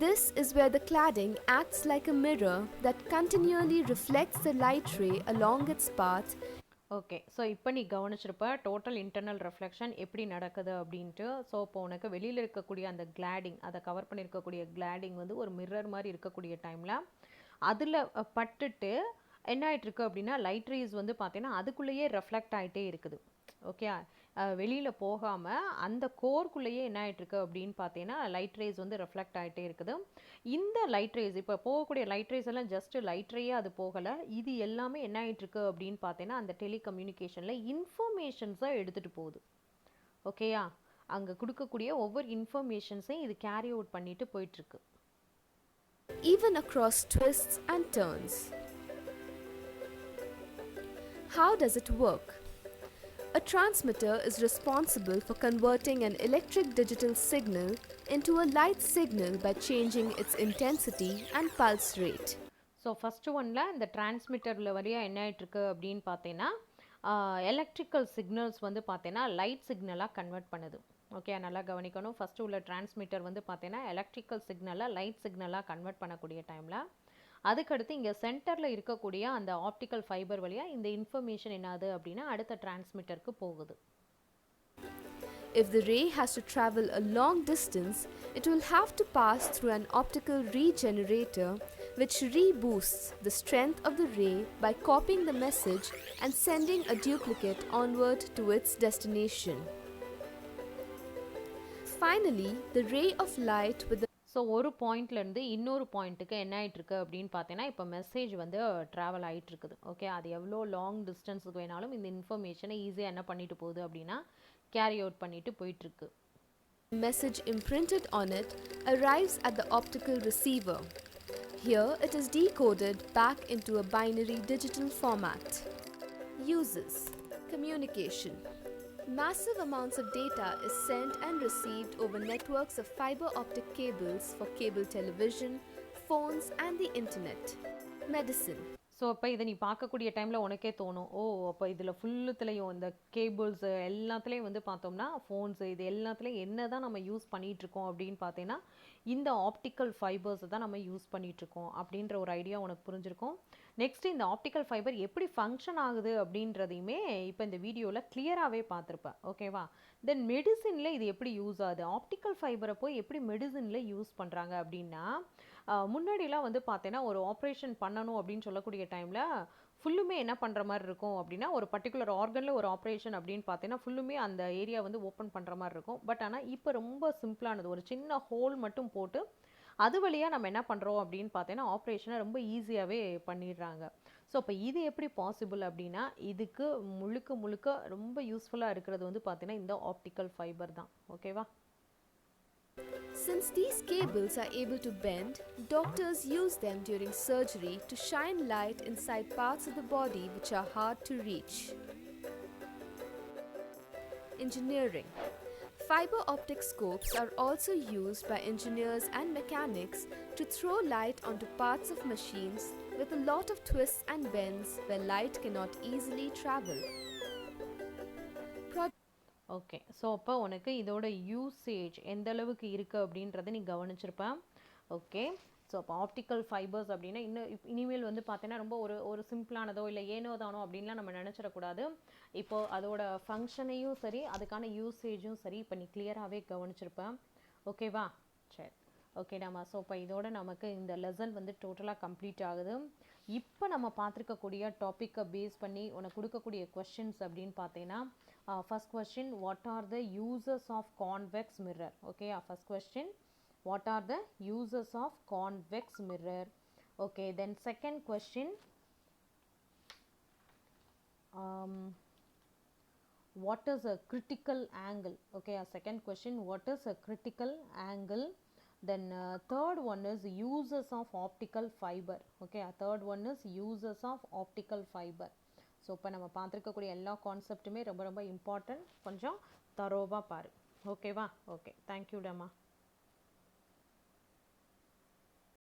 This is where the cladding acts like a mirror that continually reflects the light ray along its path. Okay, so இப்போ நீ கவனிச்சிருப்ப டோட்டல் இன்டர்னல் ரெஃப்ளெக்ஷன் எப்படி நடக்குது அப்படின்ட்டு. ஸோ இப்போ உனக்கு வெளியில் இருக்கக்கூடிய அந்த கிளாடிங், அதை கவர் பண்ணியிருக்கக்கூடிய கிளாடிங் வந்து ஒரு மிரர் மாதிரி இருக்கக்கூடிய டைமில் அதில் பட்டுட்டு என்ன ஆயிட்டிருக்கு அப்படின்னா லைட் ரேஸ் வந்து பார்த்தீங்கன்னா அதுக்குள்ளேயே ரெஃப்ளெக்ட் ஆகிட்டே இருக்குது. ஓகே, வெளியில் போகாமல் அந்த கோர்க்குள்ளேயே என்ன ஆகிட்டுருக்கு அப்படின்னு பார்த்தீங்கன்னா லைட் ரேஸ் வந்து ரெஃப்ளெக்ட் ஆகிட்டே இருக்குது. இந்த லைட் ரேஸ் இப்போ போகக்கூடிய லைட் ரேஸ் எல்லாம் ஜஸ்ட் லைட் ரேயே அது போகலை. இது எல்லாமே என்ன ஆகிட்டுருக்கு அப்படின்னு பார்த்தீங்கன்னா அந்த டெலிகம்யூனிகேஷனில் இன்ஃபர்மேஷன்ஸாக எடுத்துகிட்டு போகுது. ஓகேயா, அங்கே கொடுக்கக்கூடிய ஒவ்வொரு இன்ஃபர்மேஷன்ஸையும் இது கேரி அவுட் பண்ணிட்டு போயிட்டுருக்கு. even across twists and turns. How does it work? A transmitter is responsible for converting an electric digital signal into a light signal by changing its intensity and pulse rate. So first ஒன்னில் இந்த டிரான்ஸ்மிட்டரில் வழியாக என்ன ஆகிட்டுருக்கு அப்படின்னு பார்த்தீங்கன்னா எலக்ட்ரிக்கல் சிக்னல்ஸ் வந்து பார்த்தீங்கன்னா லைட் சிக்னலாக கன்வெர்ட் பண்ணுது. ஓகே, நல்லா கவனிக்கணும். ஃபஸ்ட்டு உள்ள டிரான்ஸ்மிட்டர் வந்து பார்த்தீங்கன்னா எலக்ட்ரிக்கல் சிக்னலை லைட் சிக்னலாக கன்வெர்ட் பண்ணக்கூடிய டைமில் அதுக்கடுத்து இங்கே சென்டரில் இருக்கக்கூடிய அந்த ஆப்டிக்கல் ஃபைபர் வழியாக இந்த இன்ஃபர்மேஷன் என்னது அப்படின்னா அடுத்த டிரான்ஸ்மிட்டருக்கு போகுது. If the ray has to travel a long distance, it will have to pass through an optical regenerator which reboosts the strength of the ray by copying the message and sending a duplicate onward to its destination. Finally, the ray of light with the so ஒரு பாயிண்ட்லேருந்து இன்னொரு பாயிண்ட்டுக்கு என்ன ஆகிட்டுருக்கு அப்படின்னு பார்த்தீங்கன்னா இப்போ மெசேஜ் வந்து ட்ராவல் ஆகிட்டுருக்குது. ஓகே, அது எவ்வளோ லாங் டிஸ்டன்ஸுக்கு வேணாலும் இந்த இன்ஃபர்மேஷனை ஈஸியாக என்ன பண்ணிட்டு போகுது அப்படின்னா கேரி அவுட் பண்ணிட்டு போயிட்டுருக்கு. message imprinted on it arrives at the optical receiver. Here it is decoded back into a binary digital format. Uses: communication. Massive amounts of data is sent and received over networks of fiber optic cables for cable television, phones and the internet. Medicine. So அப்போ இதை நீ பார்க்கக்கூடிய டைமில் உனக்கே தோணும், ஓ அப்போ இதில் ஃபுல்லுத்துலேயும் இந்த கேபிள்ஸு எல்லாத்துலேயும் வந்து பார்த்தோம்னா ஃபோன்ஸு இது எல்லாத்துலேயும் என்ன தான் நம்ம யூஸ் பண்ணிகிட்ருக்கோம் அப்படின்னு பார்த்தீங்கன்னா இந்த ஆப்டிக்கல் ஃபைபர்ஸை தான் நம்ம யூஸ் பண்ணிகிட்ருக்கோம் அப்படின்ற ஒரு ஐடியா உனக்கு புரிஞ்சிருக்கும். நெக்ஸ்ட்டு இந்த ஆப்டிக்கல் ஃபைபர் எப்படி ஃபங்க்ஷன் ஆகுது அப்படின்றதையுமே இப்போ இந்த வீடியோவில் கிளியராகவே பார்த்துருப்பேன். ஓகேவா, தென் மெடிசினில் இது எப்படி யூஸ் ஆகுது, ஆப்டிக்கல் ஃபைபரை போய் எப்படி மெடிசினில் யூஸ் பண்ணுறாங்க அப்படின்னா முன்னாடிலாம் வந்து பார்த்தீங்கன்னா ஒரு ஆப்ரேஷன் பண்ணணும் அப்படின்னு சொல்லக்கூடிய டைமில் ஃபுல்லுமே என்ன பண்ணுற மாதிரி இருக்கும் அப்படின்னா ஒரு பர்டிகுலர் ஆர்கனில் ஒரு ஆப்ரேஷன் அப்படின்னு பார்த்தீங்கன்னா ஃபுல்லுமே அந்த ஏரியா வந்து ஓப்பன் பண்ணுற மாதிரி இருக்கும். பட் ஆனால் இப்போ ரொம்ப சிம்பிளானது, ஒரு சின்ன ஹோல் மட்டும் போட்டு அது வழியாக நம்ம என்ன பண்ணுறோம் அப்படின்னு பார்த்தீங்கன்னா ஆப்ரேஷனை ரொம்ப ஈஸியாகவே பண்ணிடுறாங்க. ஸோ அப்போ இது எப்படி பாசிபிள் அப்படின்னா இதுக்கு முழுக்க முழுக்க ரொம்ப யூஸ்ஃபுல்லாக இருக்கிறது வந்து பார்த்தீங்கன்னா இந்த ஆப்டிக்கல் ஃபைபர் தான். ஓகேவா, Since these cables are able to bend, doctors use them during surgery to shine light inside parts of the body which are hard to reach. Engineering. Fiber optic scopes are also used by engineers and mechanics to throw light onto parts of machines with a lot of twists and bends where light cannot easily travel. Okay, so அப்போ உனக்கு இதோட யூசேஜ் எந்த அளவுக்கு இருக்குது அப்படின்றத நீ கவனிச்சிருப்பேன். ஓகே, ஸோ அப்போ ஆப்டிக்கல் ஃபைபர்ஸ் அப்படின்னா இனிமேல் வந்து பார்த்தீங்கன்னா ரொம்ப ஒரு சிம்பிளானதோ இல்லை ஏனோ தானோ அப்படின்லாம் நம்ம நினச்சிடக்கூடாது. இப்போது அதோட ஃபங்க்ஷனையும் சரி அதுக்கான யூசேஜும் சரி இப்போ நீ கிளியராகவே கவனிச்சிருப்பேன். ஓகேவா, சரி ஓகேடாமா. ஸோ இப்போ இதோட நமக்கு இந்த லெசன் வந்து டோட்டலாக கம்ப்ளீட் ஆகுது. இப்போ நம்ம பார்த்துருக்கக்கூடிய டாப்பிக்கை பேஸ் பண்ணி உனக்கு கொடுக்கக்கூடிய கொஷின்ஸ் அப்படின்னு பார்த்தீங்கன்னா first question, what are the uses of convex mirror? Okay, first question, what are the uses of convex mirror? Okay, then second question, what is a critical angle? Okay, second question, what is a critical angle? Then third one is uses of optical fiber. Okay, third one is uses of optical fiber. So இப்போ நம்ம பார்த்துருக்கக்கூடிய எல்லா கான்செப்ட்டுமே ரொம்ப ரொம்ப இம்பார்ட்டன்ட், கொஞ்சம் தரோவாக பாரு. ஓகேவா, ஓகே, தேங்க்யூ டம்மா.